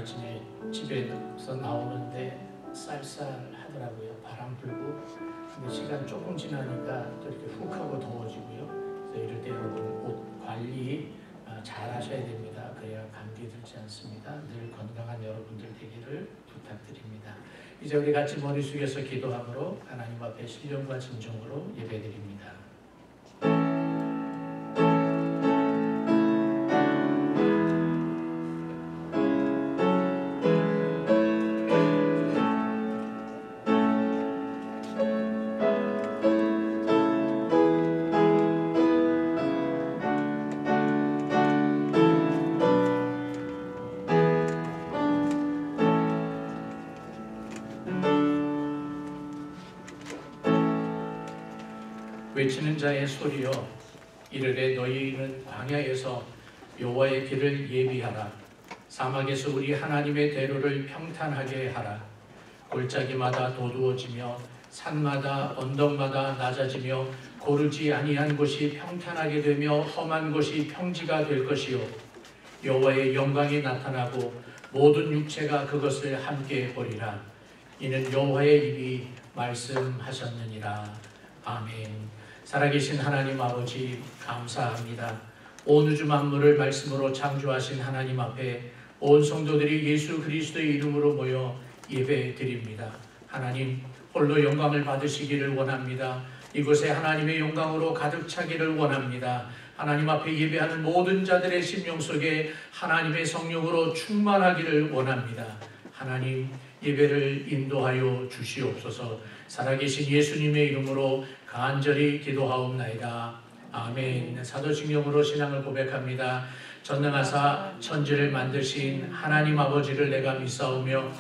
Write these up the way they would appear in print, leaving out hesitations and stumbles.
아침에 집에서 나오는데 쌀쌀하더라고요. 바람 불고. 근데 시간 조금 지나니까 또 이렇게 훅 하고 더워지고요. 그래서 이럴 때 여러분 옷 관리 잘 하셔야 됩니다. 그래야 감기 들지 않습니다. 늘 건강한 여러분들 되기를 부탁드립니다. 이제 우리 같이 머리 숙여서 기도함으로 하나님 앞에 신령과 진정으로 예배드립니다. 외치는 자의 소리여 이르되 너희는 광야에서 여호와의 길을 예비하라. 사막에서 우리 하나님의 대로를 평탄하게 하라. 골짜기마다 도두어지며 산마다 언덕마다 낮아지며 고르지 아니한 곳이 평탄하게 되며 험한 곳이 평지가 될 것이요 여호와의 영광이 나타나고 모든 육체가 그것을 함께 보리라. 이는 여호와의 입이 말씀하셨느니라. 아멘. 살아계신 하나님 아버지 감사합니다. 온 우주 만물을 말씀으로 창조하신 하나님 앞에 온 성도들이 예수 그리스도의 이름으로 모여 예배드립니다. 하나님 홀로 영광을 받으시기를 원합니다. 이곳에 하나님의 영광으로 가득 차기를 원합니다. 하나님 앞에 예배하는 모든 자들의 심령 속에 하나님의 성령으로 충만하기를 원합니다. 하나님 예배를 인도하여 주시옵소서. 살아계신 예수님의 이름으로 간절히 기도하옵나이다. 아멘. 사도신경으로 신앙을 고백합니다. 전능하사 천지를 만드신 하나님 아버지를 내가 믿사오며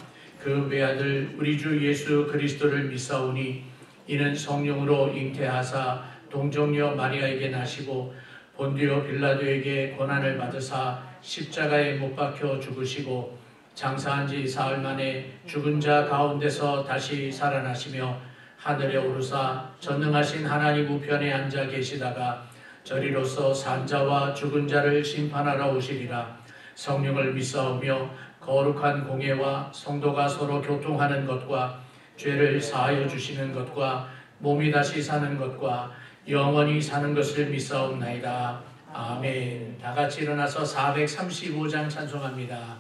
그 외아들 우리 주 예수 그리스도를 믿사오니 이는 성령으로 잉태하사 동정녀 마리아에게 나시고 본디오 빌라도에게 고난을 받으사 십자가에 못 박혀 죽으시고 장사한 지 사흘 만에 죽은 자 가운데서 다시 살아나시며 하늘에 오르사 전능하신 하나님 우편에 앉아 계시다가 저리로서 산자와 죽은 자를 심판하러 오시리라. 성령을 믿사오며 거룩한 공예와 성도가 서로 교통하는 것과 죄를 사하여 주시는 것과 몸이 다시 사는 것과 영원히 사는 것을 믿사옵나이다. 아멘. 다 같이 일어나서 435장 찬송합니다.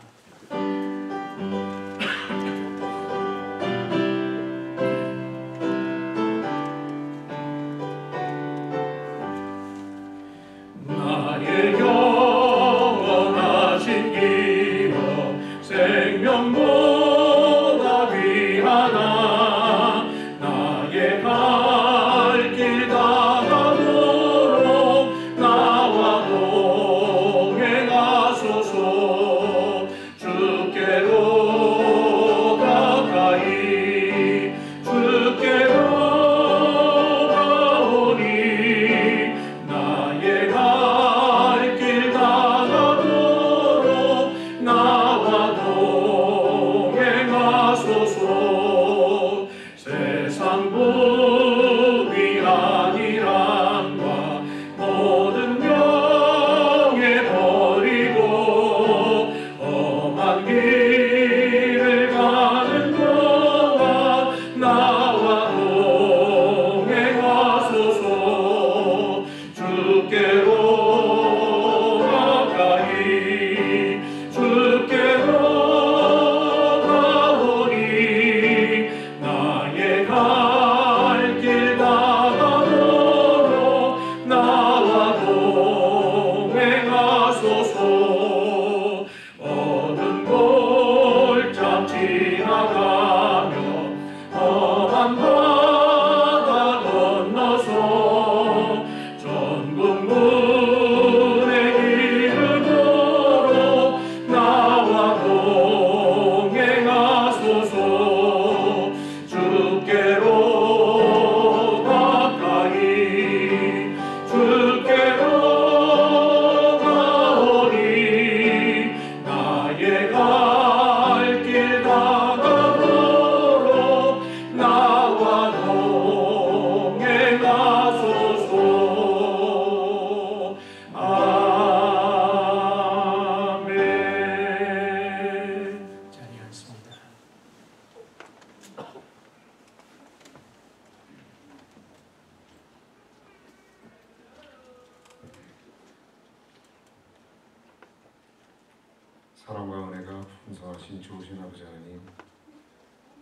사랑과 은혜가 풍성하신 좋으신 아버지 하나님,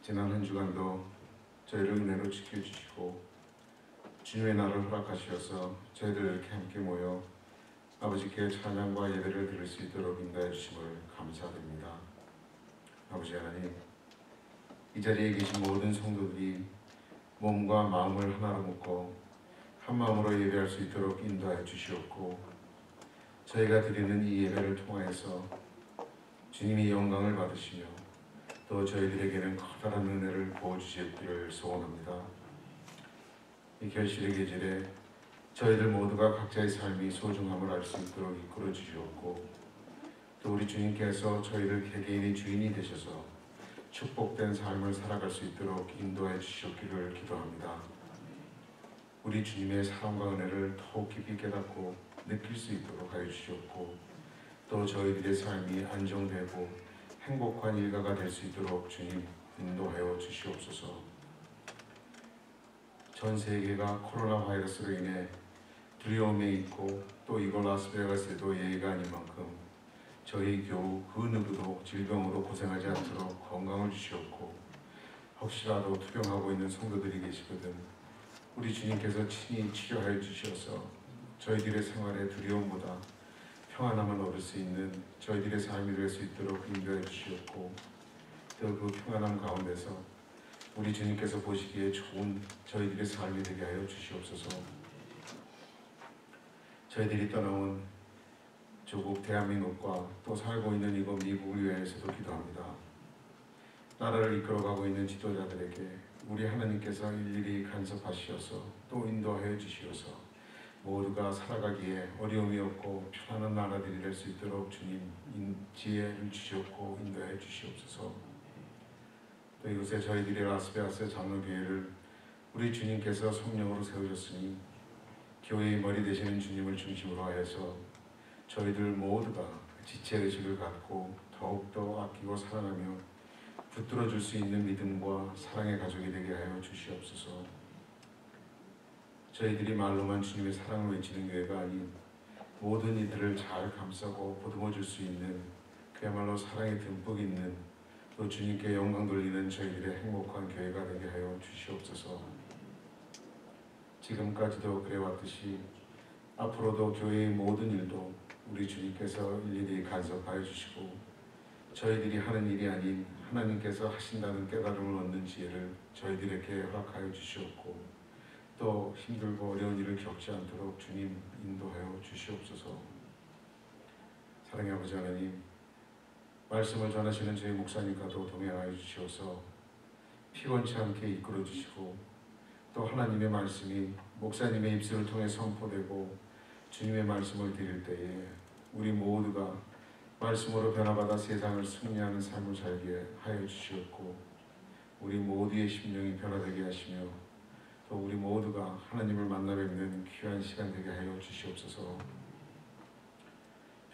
지난 한 주간도 저희를 은혜로 지켜주시고 주님의 날을 허락하셔서 저희들 이렇게 함께 모여 아버지께 찬양과 예배를 드릴 수 있도록 인도해 주심을 감사드립니다. 아버지 하나님, 이 자리에 계신 모든 성도들이 몸과 마음을 하나로 묶어 한 마음으로 예배할 수 있도록 인도해 주시옵고, 저희가 드리는 이 예배를 통하여서 주님이 영광을 받으시며 또 저희들에게는 커다란 은혜를 부어주시기를 소원합니다. 이 결실의 계절에 저희들 모두가 각자의 삶이 소중함을 알 수 있도록 이끌어 주시옵고, 또 우리 주님께서 저희들 개개인의 주인이 되셔서 축복된 삶을 살아갈 수 있도록 인도해 주시옵기를 기도합니다. 우리 주님의 사랑과 은혜를 더욱 깊이 깨닫고 느낄 수 있도록 하여 주시옵고, 또 저희들의 삶이 안정되고 행복한 일가가 될 수 있도록 주님 인도하여 주시옵소서. 전 세계가 코로나 바이러스로 인해 두려움에 있고 또 이곳 라스베가스에도 예의가 아닌 만큼 저희 교우 그 누구도 질병으로 고생하지 않도록 건강을 주시옵고, 혹시라도 투병하고 있는 성도들이 계시거든 우리 주님께서 친히 치료하여 주셔서 저희들의 생활에 두려움보다 평안함을 얻을 수 있는 저희들의 삶이 될 수 있도록 인도해 주시옵고, 또 그 평안함 가운데서 우리 주님께서 보시기에 좋은 저희들의 삶이 되게 하여 주시옵소서. 저희들이 떠나온 조국 대한민국과 또 살고 있는 이곳 미국을 위해서도 기도합니다. 나라를 이끌어가고 있는 지도자들에게 우리 하나님께서 일일이 간섭하시어서 또 인도하여 주시어서 모두가 살아가기에 어려움이 없고 편안한 나라들이 될 수 있도록 주님 지혜를 주시옵고 인도해 주시옵소서. 또 이곳에 저희들의 라스베가스 장로교회를 우리 주님께서 성령으로 세우셨으니 교회의 머리 되시는 주님을 중심으로 하여서 저희들 모두가 지체의식을 갖고 더욱더 아끼고 사랑하며 붙들어 줄 수 있는 믿음과 사랑의 가족이 되게 하여 주시옵소서. 저희들이 말로만 주님의 사랑을 외치는 교회가 아닌 모든 이들을 잘 감싸고 보듬어 줄 수 있는 그야말로 사랑이 듬뿍 있는 또 주님께 영광 돌리는 저희들의 행복한 교회가 되게 하여 주시옵소서. 지금까지도 그래왔듯이 앞으로도 교회의 모든 일도 우리 주님께서 일일이 간섭하여 주시고 저희들이 하는 일이 아닌 하나님께서 하신다는 깨달음을 얻는 지혜를 저희들에게 허락하여 주시옵고, 또 힘들고 어려운 일을 겪지 않도록 주님 인도하여 주시옵소서. 사랑의 아버지 하나님, 말씀을 전하시는 저희 목사님과도 동행하여 주시어서 피곤치 않게 이끌어 주시고, 또 하나님의 말씀이 목사님의 입술을 통해 선포되고 주님의 말씀을 드릴 때에 우리 모두가 말씀으로 변화받아 세상을 승리하는 삶을 살게 하여 주시옵고, 우리 모두의 심령이 변화되게 하시며 또 우리 모두가 하나님을 만나 뵙는 귀한 시간 되게 하여 주시옵소서.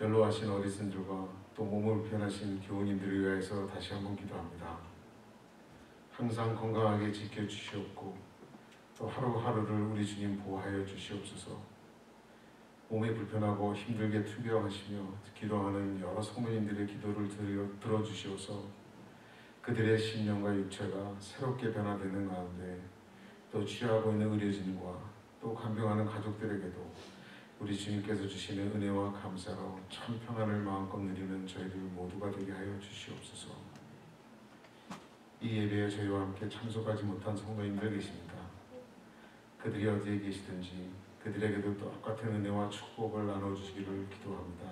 연로하신 어르신들과 또 몸을 불편하신 교우님들을 위하여서 다시 한번 기도합니다. 항상 건강하게 지켜주시옵고 또 하루하루를 우리 주님 보호하여 주시옵소서. 몸이 불편하고 힘들게 투병하시며 기도하는 여러 성도님들의 기도를 들어주시옵소서. 그들의 심령과 육체가 새롭게 변화되는 가운데 또 치료하고 있는 의료진과 또 간병하는 가족들에게도 우리 주님께서 주시는 은혜와 감사로 참 평안을 마음껏 누리는 저희들 모두가 되게 하여 주시옵소서. 이 예배에 저희와 함께 참석하지 못한 성도님들 계십니다. 그들이 어디에 계시든지 그들에게도 똑같은 은혜와 축복을 나눠주시기를 기도합니다.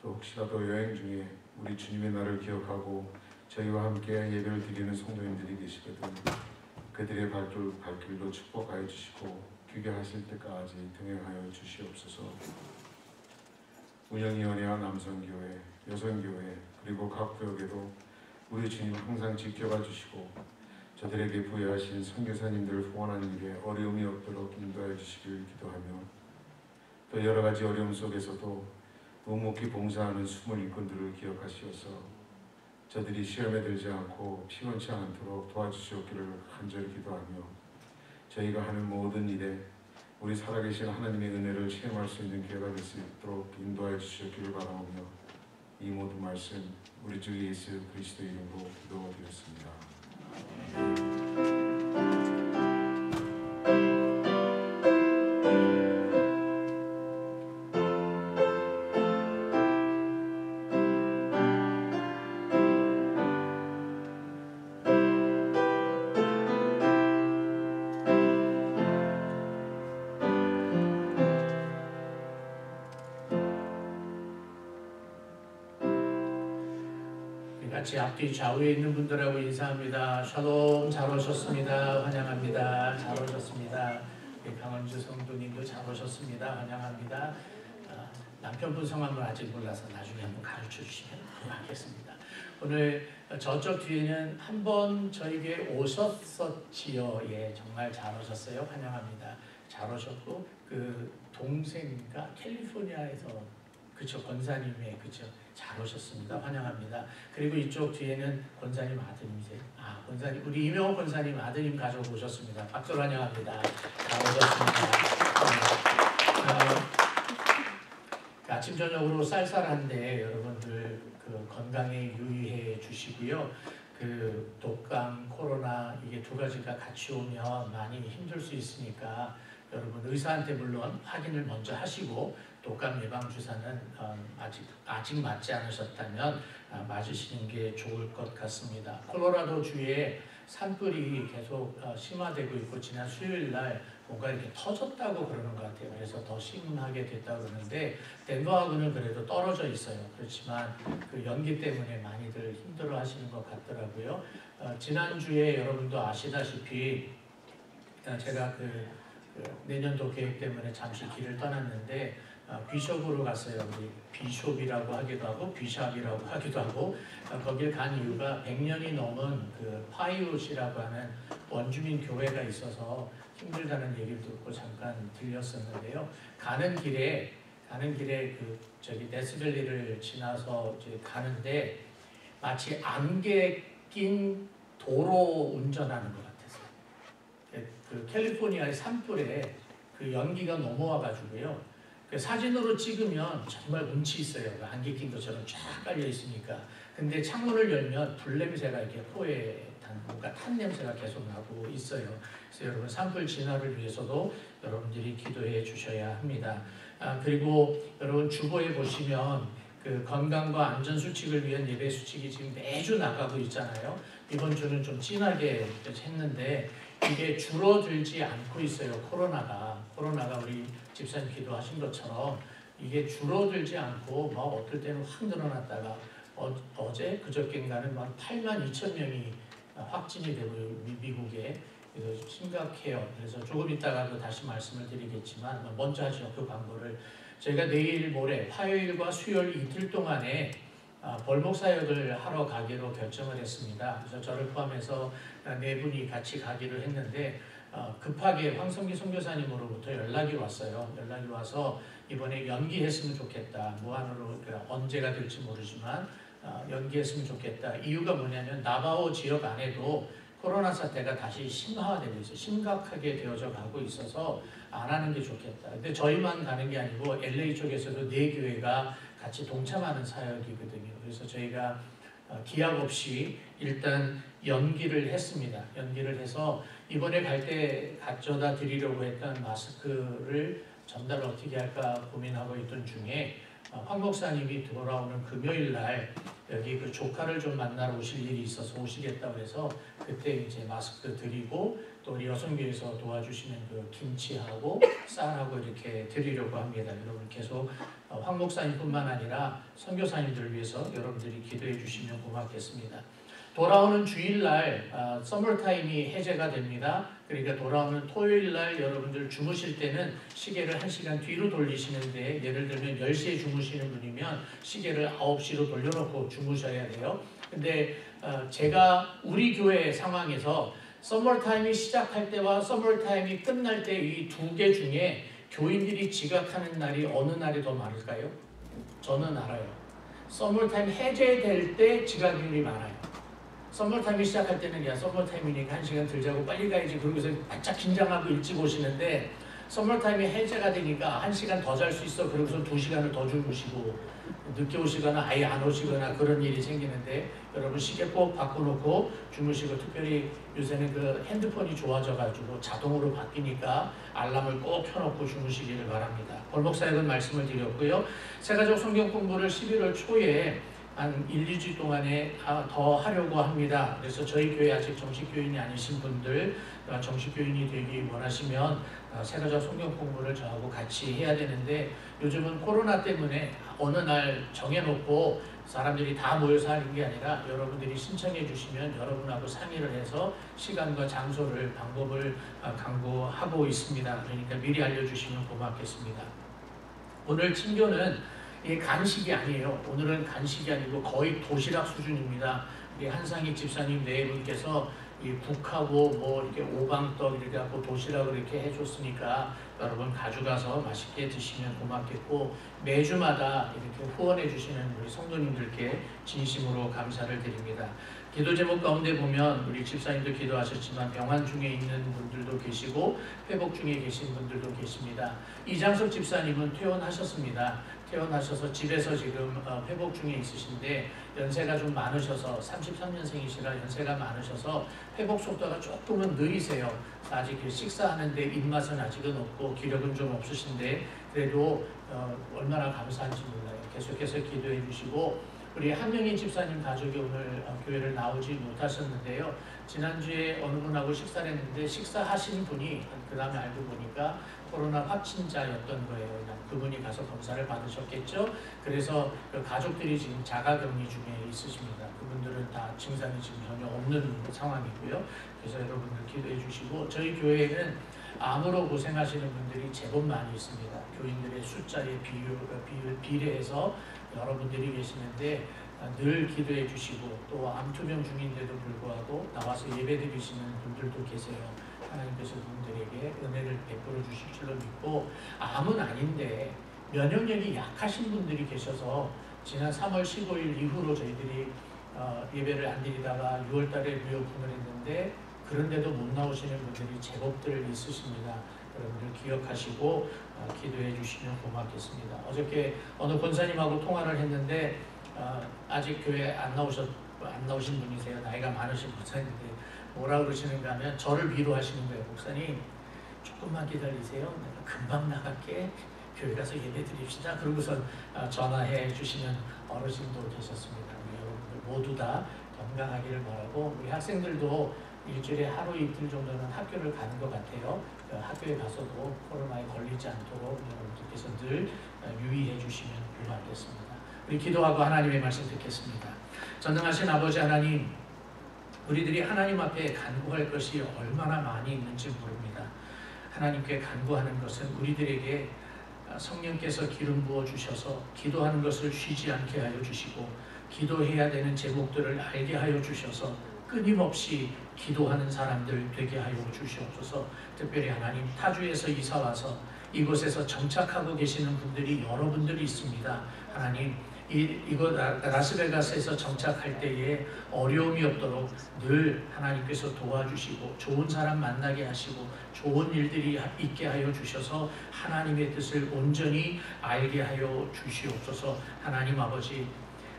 또 혹시라도 여행 중에 우리 주님의 날을 기억하고 저희와 함께 예배를 드리는 성도님들이 계시거든 그들의 발길도 축복하여 주시고 귀결하실 때까지 동행하여 주시옵소서. 운영위원회와 남성교회, 여성교회 그리고 각 구역에도 우리 주님 항상 지켜봐 주시고 저들에게 부여하신 선교사님들을 후원하는 일에 어려움이 없도록 인도해 주시길 기도하며, 또 여러 가지 어려움 속에서도 묵묵히 봉사하는 숨을 일꾼들을 기억하시어서 저들이 시험에 들지 않고 피곤치 않도록 도와주시옵기를 간절히 기도하며, 저희가 하는 모든 일에 우리 살아계신 하나님의 은혜를 체험할 수 있는 기회가 될 수 있도록 인도해 주시옵기를 바라오며, 이 모든 말씀 우리 주 예수 그리스도 이름으로 기도드렸습니다. 같이 앞뒤 좌우에 있는 분들하고 인사합니다. 샬롬, 잘 오셨습니다. 환영합니다. 잘 오셨습니다. 강원주 성도님도 잘 오셨습니다. 환영합니다. 남편분 성함을 아직 몰라서 나중에 한번 가르쳐 주시면 고맙겠습니다. 오늘 저쪽 뒤에는 한번 저에게 오셨었지요. 예, 정말 잘 오셨어요. 환영합니다. 잘 오셨고 그 동생과 캘리포니아에서 그쵸, 권사님의 그쵸, 잘 오셨습니다. 환영합니다. 그리고 이쪽 뒤에는 권사님 아드님이세요. 권사님, 우리 이명호 권사님 아드님 가족 오셨습니다. 박수로 환영합니다. 잘 오셨습니다. 아침 저녁으로 쌀쌀한데 여러분들 그 건강에 유의해 주시고요. 그 독감, 코로나 이게 두 가지가 같이 오면 많이 힘들 수 있으니까 여러분 의사한테 물론 확인을 먼저 하시고 독감 예방 주사는 아직 맞지 않으셨다면 맞으시는 게 좋을 것 같습니다. 콜로라도 주에 산불이 계속 심화되고 있고 지난 수요일 날 뭔가 이렇게 터졌다고 그러는 것 같아요. 그래서 더 심하게 됐다고 그러는데 덴버하고는 그래도 떨어져 있어요. 그렇지만 그 연기 때문에 많이들 힘들어 하시는 것 같더라고요. 지난주에 여러분도 아시다시피 제가 내년도 계획 때문에 잠시 길을 떠났는데 비숍으로 갔어요. 우리 비숍이라고 하기도 하고 비샵이라고 하기도 하고 거길 간 이유가 100년이 넘은 그 파이롯이라고 하는 원주민 교회가 있어서 힘들다는 얘기를 듣고 잠깐 들렸었는데요. 가는 길에 그 저기 데스밸리를 지나서 이제 가는데 마치 안개 낀 도로 운전하는 것 같았어요. 그 캘리포니아의 산불에 그 연기가 넘어와가지고요. 그 사진으로 찍으면 정말 운치 있어요. 그 안개 낀 것처럼 쫙 깔려 있으니까. 근데 창문을 열면 불 냄새가 이렇게 코에 뭔가 탄 냄새가 계속 나고 있어요. 그래서 여러분 산불 진화를 위해서도 여러분들이 기도해 주셔야 합니다. 그리고 여러분 주보에 보시면 그 건강과 안전 수칙을 위한 예배 수칙이 지금 매주 나가고 있잖아요. 이번 주는 좀 진하게 했는데 이게 줄어들지 않고 있어요. 코로나가 우리 집사님 기도하신 것처럼 이게 줄어들지 않고 어떨 때는 확 늘어났다가 어제 그저께인가는 82,000명이 확진이 되고 미국에 심각해요. 그래서 조금 이따가도 다시 말씀을 드리겠지만 먼저 하죠. 그 광고를 저희가 내일 모레 화요일과 수요일 이틀 동안에 벌목 사역을 하러 가기로 결정을 했습니다. 그래서 저를 포함해서 4분이 같이 가기로 했는데 급하게 황성기 선교사님으로부터 연락이 왔어요. 연락이 와서 이번에 연기했으면 좋겠다. 무한으로 언제가 될지 모르지만 연기했으면 좋겠다. 이유가 뭐냐면 나바오 지역 안에도 코로나 사태가 다시 심화되고 있어요. 심각하게 되어져 가고 있어서 안 하는 게 좋겠다. 근데 저희만 가는 게 아니고 LA 쪽에서도 4교회가 같이 동참하는 사역이거든요. 그래서 저희가 기약 없이 일단 연기를 했습니다. 연기를 해서 이번에 갈 때 가져다 드리려고 했던 마스크를 전달을 어떻게 할까 고민하고 있던 중에 황 목사님이 돌아오는 금요일 날 여기 그 조카를 좀 만나러 오실 일이 있어서 오시겠다고 해서 그때 이제 마스크 드리고 또 우리 여성교회에서 도와주시는 그 김치하고 쌀하고 이렇게 드리려고 합니다. 여러분 계속 황 목사님뿐만 아니라 선교사님들을 위해서 여러분들이 기도해 주시면 고맙겠습니다. 돌아오는 주일날 서머타임이 해제가 됩니다. 그러니까 돌아오는 토요일날 여러분들 주무실 때는 시계를 1시간 뒤로 돌리시는데 예를 들면 10시에 주무시는 분이면 시계를 9시로 돌려놓고 주무셔야 돼요. 근데 제가 우리 교회 상황에서 서머타임이 시작할 때와 서머타임이 끝날 때 이 2개 중에 교인들이 지각하는 날이 어느 날이 더 많을까요? 저는 알아요. 서머타임 해제될 때 지각률이 많아요. 서머타임이 시작할 때는 야 서머타임이니까 1시간 덜 자고 빨리 가야지 그러고서 바짝 긴장하고 일찍 오시는데 서머타임이 해제가 되니까 1시간 더 잘 수 있어. 그러고서 2시간을 더 주무시고 늦게 오시거나 아예 안 오시거나 그런 일이 생기는데 여러분 시계 꼭 바꿔놓고 주무시고 특별히 요새는 그 핸드폰이 좋아져가지고 자동으로 바뀌니까 알람을 꼭 켜놓고 주무시기를 바랍니다. 골목사역은 말씀을 드렸고요. 새가족 성경 공부를 11월 초에 한 1, 2주 동안에 더 하려고 합니다. 그래서 저희 교회 아직 정식 교인이 아니신 분들 정식 교인이 되기 원하시면 새가족 성경 공부를 저하고 같이 해야 되는데 요즘은 코로나 때문에 어느 날 정해놓고 사람들이 다 모여서 하는 게 아니라 여러분들이 신청해 주시면 여러분하고 상의를 해서 시간과 장소를 방법을 강구하고 있습니다. 그러니까 미리 알려주시면 고맙겠습니다. 오늘 친교는 이게 간식이 아니에요. 오늘은 간식이 아니고 거의 도시락 수준입니다. 우리 한상희 집사님 네 분께서 이 국하고 뭐 이렇게 오방떡 이렇게 갖고 도시락을 이렇게 해줬으니까 여러분 가져가서 맛있게 드시면 고맙겠고 매주마다 이렇게 후원해 주시는 우리 성도님들께 진심으로 감사를 드립니다. 기도 제목 가운데 보면 우리 집사님도 기도하셨지만 병환 중에 있는 분들도 계시고 회복 중에 계신 분들도 계십니다. 이장석 집사님은 퇴원하셨습니다. 퇴원하셔서 집에서 지금 회복 중에 있으신데 연세가 좀 많으셔서 33년생이시라 연세가 많으셔서 회복 속도가 조금은 느리세요. 아직 식사하는데 입맛은 아직은 없고 기력은 좀 없으신데 그래도 얼마나 감사한지 몰라요. 계속해서 기도해 주시고 우리 한명희 집사님 가족이 오늘 교회를 나오지 못하셨는데요. 지난주에 어느 분하고 식사를 했는데 식사하신 분이 그 다음에 알고 보니까 코로나 확진자였던 거예요. 그분이 가서 검사를 받으셨겠죠. 그래서 그 가족들이 지금 자가격리 중에 있으십니다. 그분들은 다 증상이 지금 전혀 없는 상황이고요. 그래서 여러분들 기도해 주시고 저희 교회에는 암으로 고생하시는 분들이 제법 많이 있습니다. 교인들의 숫자에 비례해서 여러분들이 계시는데 늘 기도해 주시고 또 암투병 중인데도 불구하고 나와서 예배 드리시는 분들도 계세요. 하나님께서 그분들에게 은혜를 베풀어 주실 줄로 믿고 암은 아닌데 면역력이 약하신 분들이 계셔서 지난 3월 15일 이후로 저희들이 예배를 안 드리다가 6월 달에 리오픈을 했는데 그런데도 못 나오시는 분들이 제법들 있으십니다. 여러분들 기억하시고 기도해 주시면 고맙겠습니다. 어저께 어느 권사님하고 통화를 했는데 아직 교회 안 나오신 분이세요. 나이가 많으신 권사님인데 뭐라 그러시는가 하면 저를 위로하시는 거예요. 목사님 조금만 기다리세요. 내가 금방 나갈게. 교회 가서 예배 드립시다. 그러고서 전화해 주시는 어르신도 계셨습니다. 우리 여러분들 모두 다 건강하기를 바라고 우리 학생들도 일주일에 하루 이틀 정도는 학교를 가는 것 같아요. 학교에 가서도 코로나에 걸리지 않도록 여러분들께서 늘 유의해 주시면 고맙겠습니다. 우리 기도하고 하나님의 말씀 듣겠습니다. 전능하신 아버지 하나님, 우리들이 하나님 앞에 간구할 것이 얼마나 많이 있는지 모릅니다. 하나님께 간구하는 것은 우리들에게 성령께서 기름 부어 주셔서 기도하는 것을 쉬지 않게 하여 주시고 기도해야 되는 제목들을 알게 하여 주셔서 끊임없이 기도하는 사람들 되게 하여 주시옵소서. 특별히 하나님 타주에서 이사와서 이곳에서 정착하고 계시는 분들이 여러분들이 있습니다. 하나님 이곳 라스베가스에서 정착할 때에 어려움이 없도록 늘 하나님께서 도와주시고 좋은 사람 만나게 하시고 좋은 일들이 있게 하여 주셔서 하나님의 뜻을 온전히 알게 하여 주시옵소서. 하나님 아버지,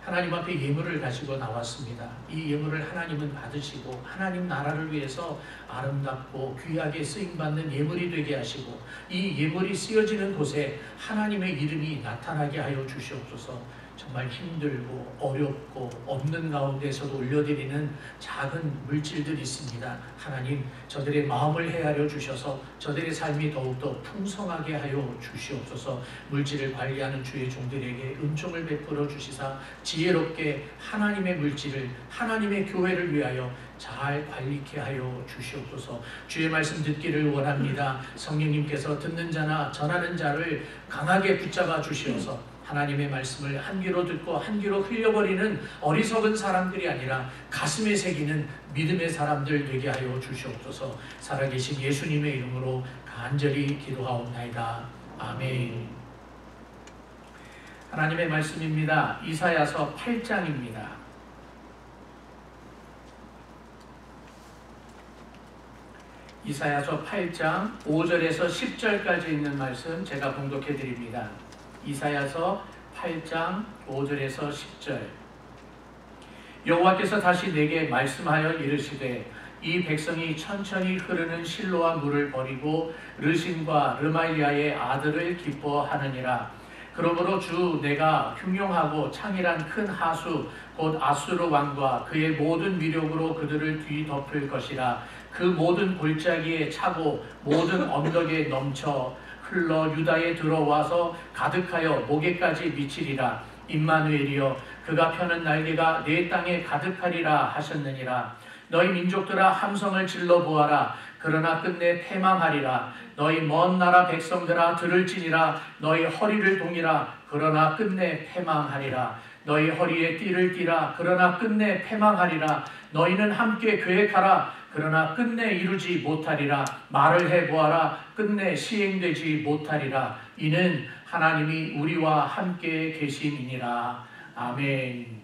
하나님 앞에 예물을 가지고 나왔습니다. 이 예물을 하나님은 받으시고 하나님 나라를 위해서 아름답고 귀하게 쓰임받는 예물이 되게 하시고 이 예물이 쓰여지는 곳에 하나님의 이름이 나타나게 하여 주시옵소서. 정말 힘들고 어렵고 없는 가운데서도 올려드리는 작은 물질들이 있습니다. 하나님 저들의 마음을 헤아려 주셔서 저들의 삶이 더욱더 풍성하게 하여 주시옵소서. 물질을 관리하는 주의 종들에게 은총을 베풀어 주시사 지혜롭게 하나님의 물질을 하나님의 교회를 위하여 잘 관리케 하여 주시옵소서. 주의 말씀 듣기를 원합니다. 성령님께서 듣는 자나 전하는 자를 강하게 붙잡아 주시어서 하나님의 말씀을 한 귀로 듣고 한 귀로 흘려버리는 어리석은 사람들이 아니라 가슴에 새기는 믿음의 사람들 되게 하여 주시옵소서. 살아계신 예수님의 이름으로 간절히 기도하옵나이다. 아멘. 하나님의 말씀입니다. 이사야서 이사야서 8장 5절에서 10절까지 있는 말씀 제가 봉독해 드립니다. 이사야서 8장 5절에서 10절. 여호와께서 다시 내게 말씀하여 이르시되 이 백성이 천천히 흐르는 실로와 물을 버리고 르신과 르말리아의 아들을 기뻐하느니라. 그러므로 주 내가 흉용하고 창이란 큰 하수 곧 아수르 왕과 그의 모든 위력으로 그들을 뒤덮을 것이라. 그 모든 골짜기에 차고 모든 언덕에 넘쳐 흘러 유다에 들어와서 가득하여 목에까지 미치리라. 임마누엘이여 그가 펴는 날개가 내 땅에 가득하리라 하셨느니라. 너희 민족들아 함성을 질러 보아라. 그러나 끝내 패망하리라. 너희 먼 나라 백성들아 들을지니라. 너희 허리를 동이라. 그러나 끝내 패망하리라. 너희 허리에 띠를 띠라. 그러나 끝내 패망하리라. 너희는 함께 계획하라. 그러나 끝내 이루지 못하리라. 말을 해보아라. 끝내 시행되지 못하리라. 이는 하나님이 우리와 함께 계심이니라. 아멘.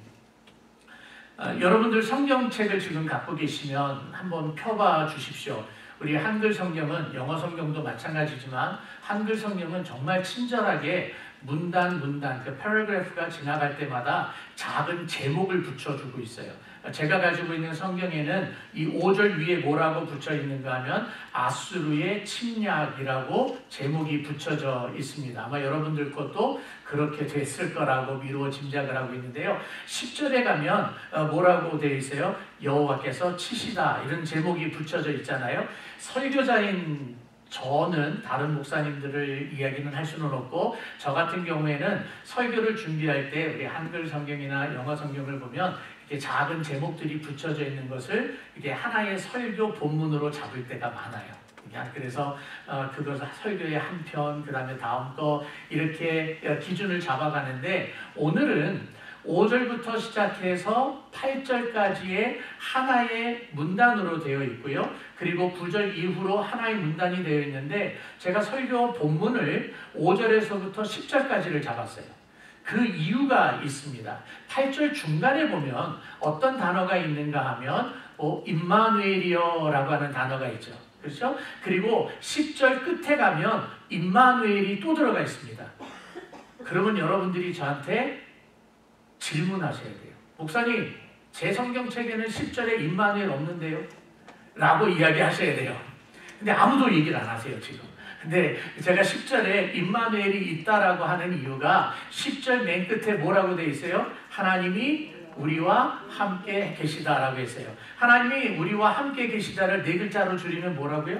여러분들 성경책을 지금 갖고 계시면 한번 펴봐 주십시오. 우리 한글 성경은 영어 성경도 마찬가지지만 한글 성경은 정말 친절하게 문단 그 패러그래프가 지나갈 때마다 작은 제목을 붙여주고 있어요. 제가 가지고 있는 성경에는 이 5절 위에 뭐라고 붙여 있는가 하면 아수르의 침략이라고 제목이 붙여져 있습니다. 아마 여러분들 것도 그렇게 됐을 거라고 미루어 짐작을 하고 있는데요. 10절에 가면 뭐라고 되어 있어요? 여호와께서 치시다 이런 제목이 붙여져 있잖아요. 설교자인 저는 다른 목사님들을 이야기는 할 수는 없고 저 같은 경우에는 설교를 준비할 때 우리 한글 성경이나 영어 성경을 보면 이렇게 작은 제목들이 붙여져 있는 것을 이게 하나의 설교 본문으로 잡을 때가 많아요. 그래서 그것을 설교의 한 편, 그 다음에 다음 거 이렇게 기준을 잡아가는데 오늘은 5절부터 시작해서 8절까지의 하나의 문단으로 되어 있고요. 그리고 9절 이후로 하나의 문단이 되어 있는데 제가 설교 본문을 5절에서부터 10절까지를 잡았어요. 그 이유가 있습니다. 8절 중간에 보면 어떤 단어가 있는가 하면 임마누엘이여라고 하는 단어가 있죠. 그렇죠? 그리고 10절 끝에 가면 임마누엘이 또 들어가 있습니다. 그러면 여러분들이 저한테 질문하셔야 돼요. 목사님, 제 성경책에는 10절에 임마누엘 없는데요? 라고 이야기하셔야 돼요. 근데 아무도 얘기를 안 하세요, 지금. 근데 제가 10절에 임마누엘이 있다라고 하는 이유가 10절 맨 끝에 뭐라고 되어 있어요? 하나님이 우리와 함께 계시다라고 했어요. 하나님이 우리와 함께 계시다를 네 글자로 줄이면 뭐라고요?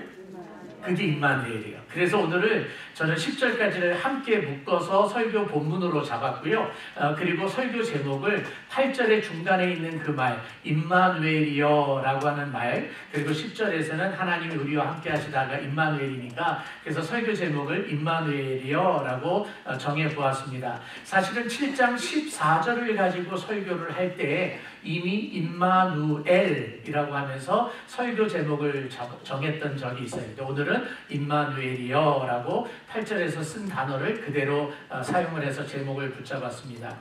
그게 임마누엘이에요. 그래서 오늘은 저는 10절까지를 함께 묶어서 설교 본문으로 잡았고요. 그리고 설교 제목을 8절의 중간에 있는 그 말, 임마누엘이여 라고 하는 말, 그리고 10절에서는 하나님이 우리와 함께 하시다가 임마누엘이니까 그래서 설교 제목을 임마누엘이여 라고 정해보았습니다. 사실은 7장 14절을 가지고 설교를 할 때 이미 임마누엘이라고 하면서 설교 제목을 정했던 적이 있어요. 오늘은 임마누엘이여라고 8절에서 쓴 단어를 그대로 사용을 해서 제목을 붙잡았습니다.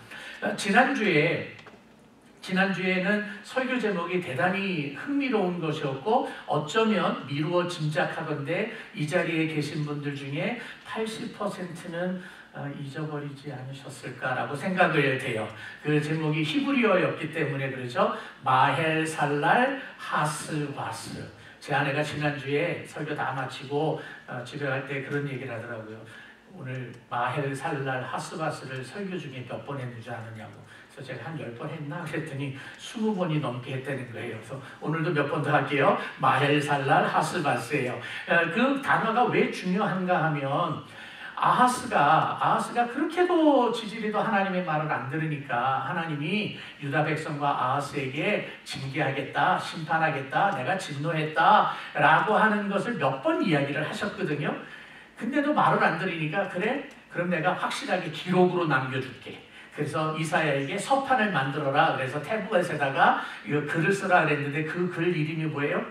지난주에는 설교 제목이 대단히 흥미로운 것이었고 어쩌면 미루어 짐작하건대 이 자리에 계신 분들 중에 80%는 잊어버리지 않으셨을까라고 생각을 해요. 그 제목이 히브리어였기 때문에 그렇죠. 마헬 살랄 하스 바스. 제 아내가 지난주에 설교 다 마치고 집에 갈 때 그런 얘기를 하더라고요. 오늘 마헬 살랄 하스 바스를 설교 중에 몇 번 했는지 아느냐고. 그래서 제가 한 10번 했나? 그랬더니 20번이 넘게 했다는 거예요. 그래서 오늘도 몇 번 더 할게요. 마헬 살랄 하스 바스예요. 그 단어가 왜 중요한가 하면 아하스가 그렇게도 지지리도 하나님의 말을 안 들으니까 하나님이 유다 백성과 아하스에게 징계하겠다, 심판하겠다, 내가 진노했다 라고 하는 것을 몇 번 이야기를 하셨거든요. 근데도 말을 안 들으니까 그래? 그럼 내가 확실하게 기록으로 남겨줄게. 그래서 이사야에게 서판을 만들어라. 그래서 태블릿에다가 이거 글을 쓰라 그랬는데 그 글 이름이 뭐예요?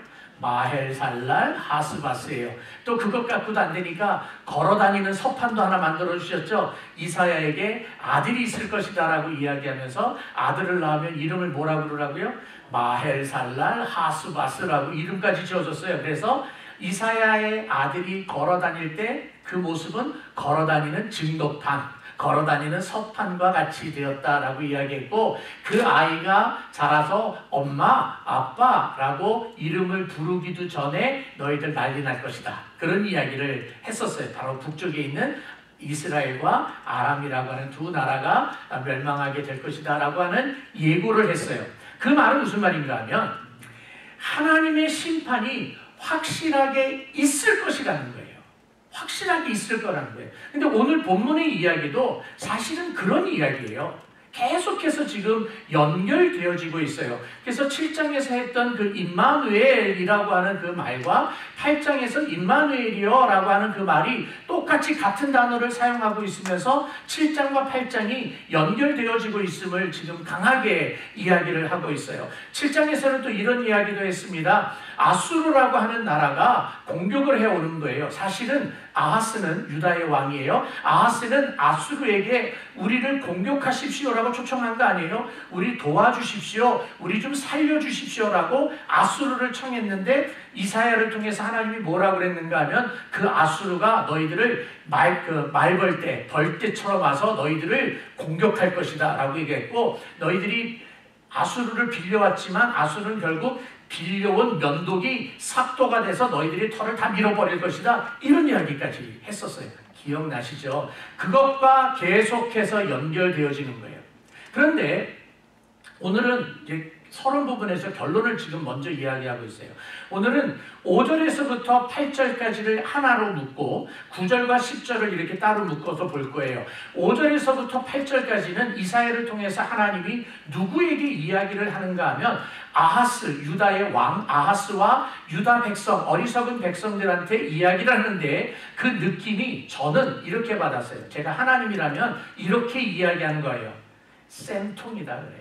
마헬살랄 하스바스예요. 또 그것 갖고도 안 되니까 걸어다니는 서판도 하나 만들어 주셨죠. 이사야에게 아들이 있을 것이다 라고 이야기하면서 아들을 낳으면 이름을 뭐라고 그러라고요? 마헬살랄 하스바스라고 이름까지 지어줬어요. 그래서 이사야의 아들이 걸어 다닐 때 그 모습은 걸어 다니는 증거판, 걸어 다니는 서판과 같이 되었다라고 이야기했고, 그 아이가 자라서 엄마, 아빠라고 이름을 부르기도 전에 너희들 난리 날 것이다. 그런 이야기를 했었어요. 바로 북쪽에 있는 이스라엘과 아람이라고 하는 두 나라가 멸망하게 될 것이다 라고 하는 예고를 했어요. 그 말은 무슨 말인가 하면 하나님의 심판이 확실하게 있을 것이라는 거예요. 확실하게 있을 거라는 거예요. 근데 오늘 본문의 이야기도 사실은 그런 이야기예요. 계속해서 지금 연결되어지고 있어요. 그래서 7장에서 했던 그 임마누엘이라고 하는 그 말과 8장에서 임마누엘이여라고 하는 그 말이 똑같이 같은 단어를 사용하고 있으면서 7장과 8장이 연결되어지고 있음을 지금 강하게 이야기를 하고 있어요. 7장에서는 또 이런 이야기도 했습니다. 아수르라고 하는 나라가 공격을 해오는 거예요. 사실은 아하스는 유다의 왕이에요. 아하스는 아수르에게 우리를 공격하십시오라고 초청한 거 아니에요. 우리 도와주십시오. 우리 좀 살려주십시오라고 아수르를 청했는데 이사야를 통해서 하나님이 뭐라고 그랬는가 하면 그 아수르가 너희들을 말벌떼, 벌떼처럼 와서 너희들을 공격할 것이다 라고 얘기했고, 너희들이 아수르를 빌려왔지만 아수르는 결국 빌려온 면독이 삭도가 돼서 너희들이 털을 다 밀어버릴 것이다. 이런 이야기까지 했었어요. 기억나시죠? 그것과 계속해서 연결되어지는 거예요. 그런데 오늘은 이제 서론 부분에서 결론을 지금 먼저 이야기하고 있어요. 오늘은 5절에서부터 8절까지를 하나로 묶고 9절과 10절을 이렇게 따로 묶어서 볼 거예요. 5절에서부터 8절까지는 이사야를 통해서 하나님이 누구에게 이야기를 하는가 하면 아하스, 유다의 왕 아하스와 유다 백성, 어리석은 백성들한테 이야기를 하는데 그 느낌이 저는 이렇게 받았어요. 제가 하나님이라면 이렇게 이야기하는 거예요. 쌤통이다 그래.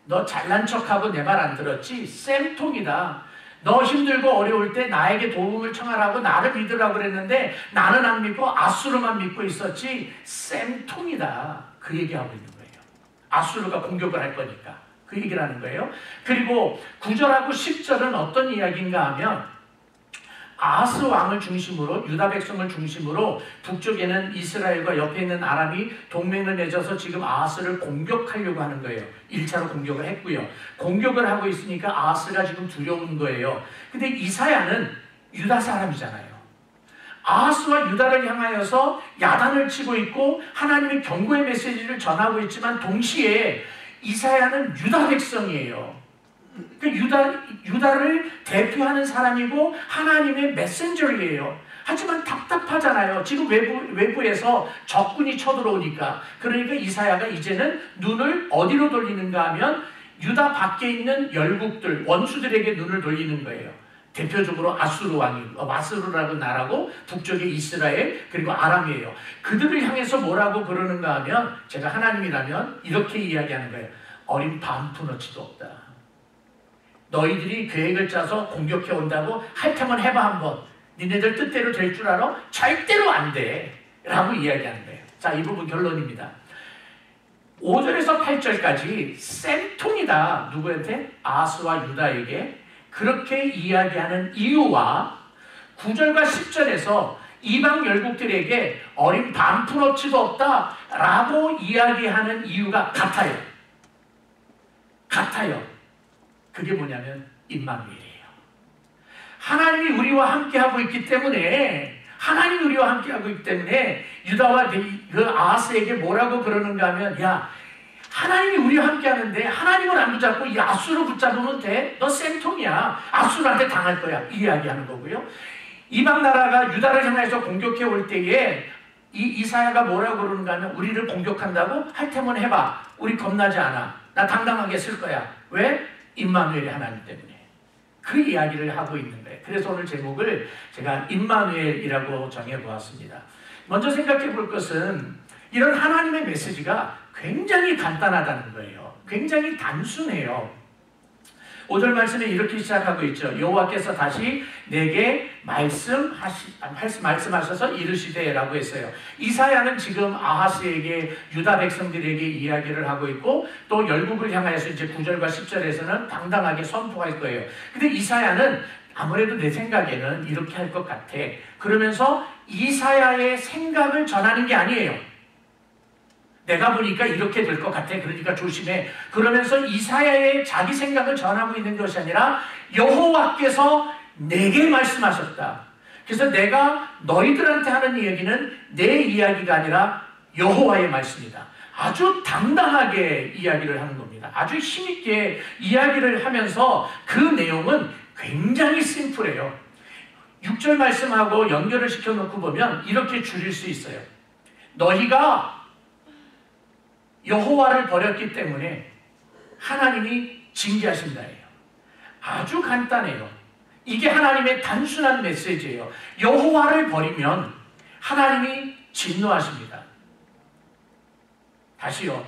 너 잘난 척하고 내 말 안 들었지? 쌤통이다. 너 힘들고 어려울 때 나에게 도움을 청하라고 나를 믿으라고 그랬는데 나는 안 믿고 아수르만 믿고 있었지? 쌤통이다. 그 얘기하고 있는 거예요. 아수르가 공격을 할 거니까. 그 얘기를 하는 거예요. 그리고 9절하고 10절은 어떤 이야기인가 하면 아하스 왕을 중심으로 유다 백성을 중심으로 북쪽에는 이스라엘과 옆에 있는 아람이 동맹을 맺어서 지금 아하스를 공격하려고 하는 거예요. 1차로 공격을 했고요. 공격을 하고 있으니까 아하스가 지금 두려운 거예요. 근데 이사야는 유다 사람이잖아요. 아하스와 유다를 향하여서 야단을 치고 있고 하나님의 경고의 메시지를 전하고 있지만 동시에 이사야는 유다 백성이에요. 유다를 대표하는 사람이고 하나님의 메신저이에요. 하지만 답답하잖아요. 지금 외부에서 적군이 쳐들어오니까. 그러니까 이사야가 이제는 눈을 어디로 돌리는가 하면 유다 밖에 있는 열국들, 원수들에게 눈을 돌리는 거예요. 대표적으로 아수르 왕이고 아수르라는 나라고 북쪽에 이스라엘 그리고 아람이에요. 그들을 향해서 뭐라고 그러는가 하면 제가 하나님이라면 이렇게 이야기하는 거예요. 어린 반푼어치도 없다. 너희들이 계획을 짜서 공격해 온다고 할 테면 해봐 한번. 니네들 뜻대로 될 줄 알아? 절대로 안 돼. 라고 이야기하는 거예요. 자, 이 부분 결론입니다. 5절에서 8절까지 쌤통이다. 누구한테? 아하스와 유다에게 그렇게 이야기하는 이유와 9절과 10절에서 이방 열국들에게 어린 반푼어치도 없다 라고 이야기하는 이유가 같아요. 그게 뭐냐면 임마누엘이에요. 하나님이 우리와 함께하고 있기 때문에 유다와 그 아하스에게 뭐라고 그러는가 하면 야, 하나님이 우리와 함께하는데 하나님을 안 붙잡고 이 아수르 붙잡으면 돼? 너 쌤통이야. 아수르한테 당할 거야. 이 이야기하는 거고요. 이방 나라가 유다를 향해서 공격해 올 때에 이사야가 뭐라고 그러는가 하면 우리를 공격한다고? 할 테면 해봐. 우리 겁나지 않아. 나 당당하게 쓸 거야. 왜? 임마누엘이 하나님 때문에. 그 이야기를 하고 있는 거예요. 그래서 오늘 제목을 제가 임마누엘이라고 정해보았습니다. 먼저 생각해 볼 것은 이런 하나님의 메시지가 굉장히 간단하다는 거예요. 굉장히 단순해요. 5절 말씀에 이렇게 시작하고 있죠. 여호와께서 다시 내게 말씀하셔서 이르시되 라고 했어요. 이사야는 지금 아하스에게 유다 백성들에게 이야기를 하고 있고 또 열국을 향하여서 이제 9절과 10절에서는 당당하게 선포할 거예요. 근데 이사야는 아무래도 내 생각에는 이렇게 할 것 같아. 그러면서 이사야의 생각을 전하는 게 아니에요. 내가 보니까 이렇게 될 것 같아. 그러니까 조심해. 그러면서 이사야의 자기 생각을 전하고 있는 것이 아니라 여호와께서 내게 말씀하셨다. 그래서 내가 너희들한테 하는 이야기는 내 이야기가 아니라 여호와의 말씀이다. 아주 당당하게 이야기를 하는 겁니다. 아주 힘있게 이야기를 하면서 그 내용은 굉장히 심플해요. 6절 말씀하고 연결을 시켜놓고 보면 이렇게 줄일 수 있어요. 너희가 여호와를 버렸기 때문에 하나님이 징계하신다예요. 아주 간단해요. 이게 하나님의 단순한 메시지예요. 여호와를 버리면 하나님이 진노하십니다. 다시요.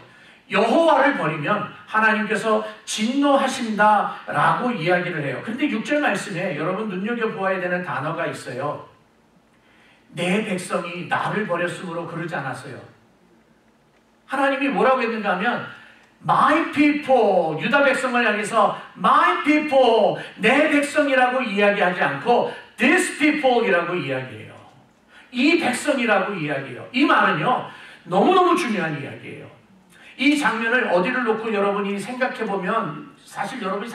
여호와를 버리면 하나님께서 진노하신다라고 이야기를 해요. 그런데 6절 말씀에 여러분 눈여겨보아야 되는 단어가 있어요. 내 백성이 나를 버렸으므로 그러지 않았어요. 하나님이 뭐라고 했는가 하면 My people, 유다 백성을 향해서 My people, 내 백성이라고 이야기하지 않고 This people이라고 이야기해요. 이 백성이라고 이야기해요. 이 말은요 너무너무 중요한 이야기예요. 이 장면을 어디를 놓고 여러분이 생각해보면 사실 여러분이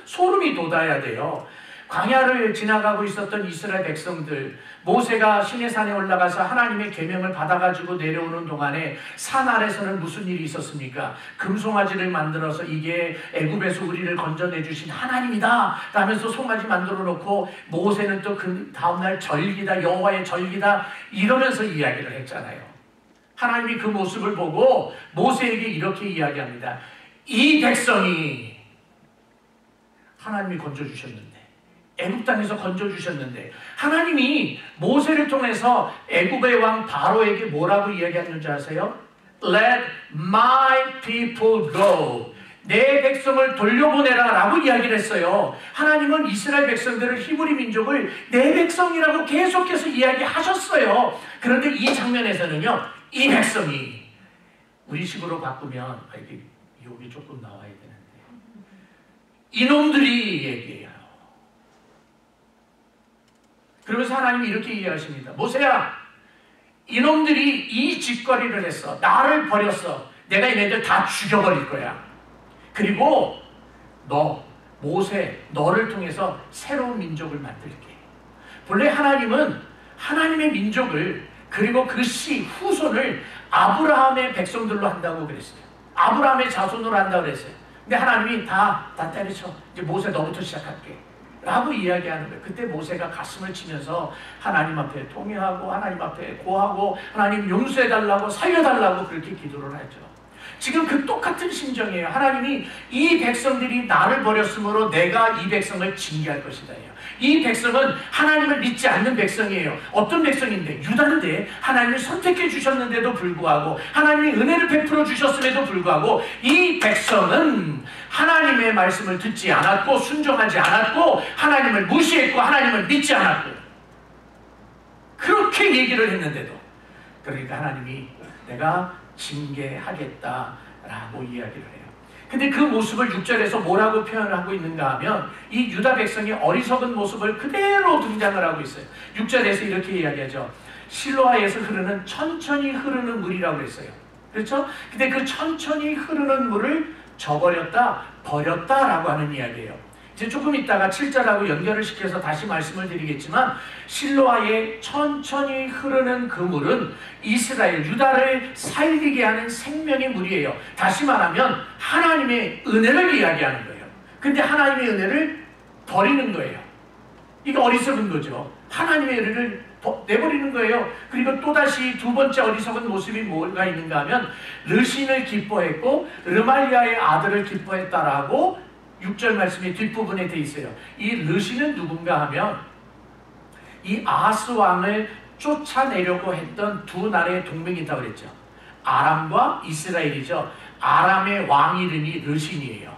소름이 돋아야 돼요. 광야를 지나가고 있었던 이스라엘 백성들, 모세가 시내산에 올라가서 하나님의 계명을 받아가지고 내려오는 동안에 산 아래서는 무슨 일이 있었습니까? 금송아지를 만들어서 이게 애굽에서 우리를 건져내주신 하나님이다 라면서 송아지 만들어 놓고 모세는 또 그 다음날 절기다, 여호와의 절기다 이러면서 이야기를 했잖아요. 하나님이 그 모습을 보고 모세에게 이렇게 이야기합니다. 이 백성이 하나님이 건져주셨는데, 애굽 땅에서 건져주셨는데, 하나님이 모세를 통해서 애굽의 왕 바로에게 뭐라고 이야기했는지 아세요? Let my people go. 내 백성을 돌려보내라 라고 이야기를 했어요. 하나님은 이스라엘 백성들을, 히브리 민족을 내 백성이라고 계속해서 이야기하셨어요. 그런데 이 장면에서는요, 이 백성이 우리식으로 바꾸면 이게 여기 조금 나와야 되는데 이놈들이 얘기해요. 그러면서 하나님이 이렇게 이야기하십니다. 모세야, 이놈들이 이 짓거리를 했어. 나를 버렸어. 내가 얘네들 다 죽여버릴 거야. 그리고 너, 모세, 너를 통해서 새로운 민족을 만들게. 본래 하나님은 하나님의 민족을, 그리고 그 씨, 후손을 아브라함의 백성들로 한다고 그랬어요. 아브라함의 자손으로 한다고 그랬어요. 근데 하나님이 다 때려쳐. 이제 모세 너부터 시작할게 라고 이야기하는 거예요. 그때 모세가 가슴을 치면서 하나님 앞에 통회하고 하나님 앞에 고하고 하나님 용서해달라고 살려달라고 그렇게 기도를 하죠. 지금 그 똑같은 심정이에요. 하나님이 이 백성들이 나를 버렸으므로 내가 이 백성을 징계할 것이다. 이 백성은 하나님을 믿지 않는 백성이에요. 어떤 백성인데? 유다인데 하나님을 선택해 주셨는데도 불구하고, 하나님이 은혜를 베풀어 주셨음에도 불구하고 이 백성은 하나님의 말씀을 듣지 않았고 순종하지 않았고 하나님을 무시했고 하나님을 믿지 않았고, 그렇게 얘기를 했는데도, 그러니까 하나님이 내가 징계하겠다라고 이야기를 해요. 근데 그 모습을 6절에서 뭐라고 표현을 하고 있는가 하면 이 유다 백성이 어리석은 모습을 그대로 등장을 하고 있어요. 6절에서 이렇게 이야기하죠. 실로아에서 흐르는 천천히 흐르는 물이라고 했어요. 그렇죠? 근데 그 천천히 흐르는 물을 저버렸다, 버렸다라고 하는 이야기예요. 이제 조금 있다가 7절하고 연결을 시켜서 다시 말씀을 드리겠지만, 실로아에 천천히 흐르는 그 물은 이스라엘, 유다를 살리게 하는 생명의 물이에요. 다시 말하면 하나님의 은혜를 이야기하는 거예요. 근데 하나님의 은혜를 버리는 거예요. 이게 어리석은 거죠. 하나님의 은혜를 내버리는 거예요. 그리고 또다시 두 번째 어리석은 모습이 뭐가 있는가 하면, 르신을 기뻐했고 르말리아의 아들을 기뻐했다라고 6절 말씀의 뒷부분에 돼 있어요. 이 르신은 누군가 하면 이 아하스 왕을 쫓아내려고 했던 두 나라의 동맹이 있다고 그랬죠. 아람과 이스라엘이죠. 아람의 왕 이름이 르신이에요.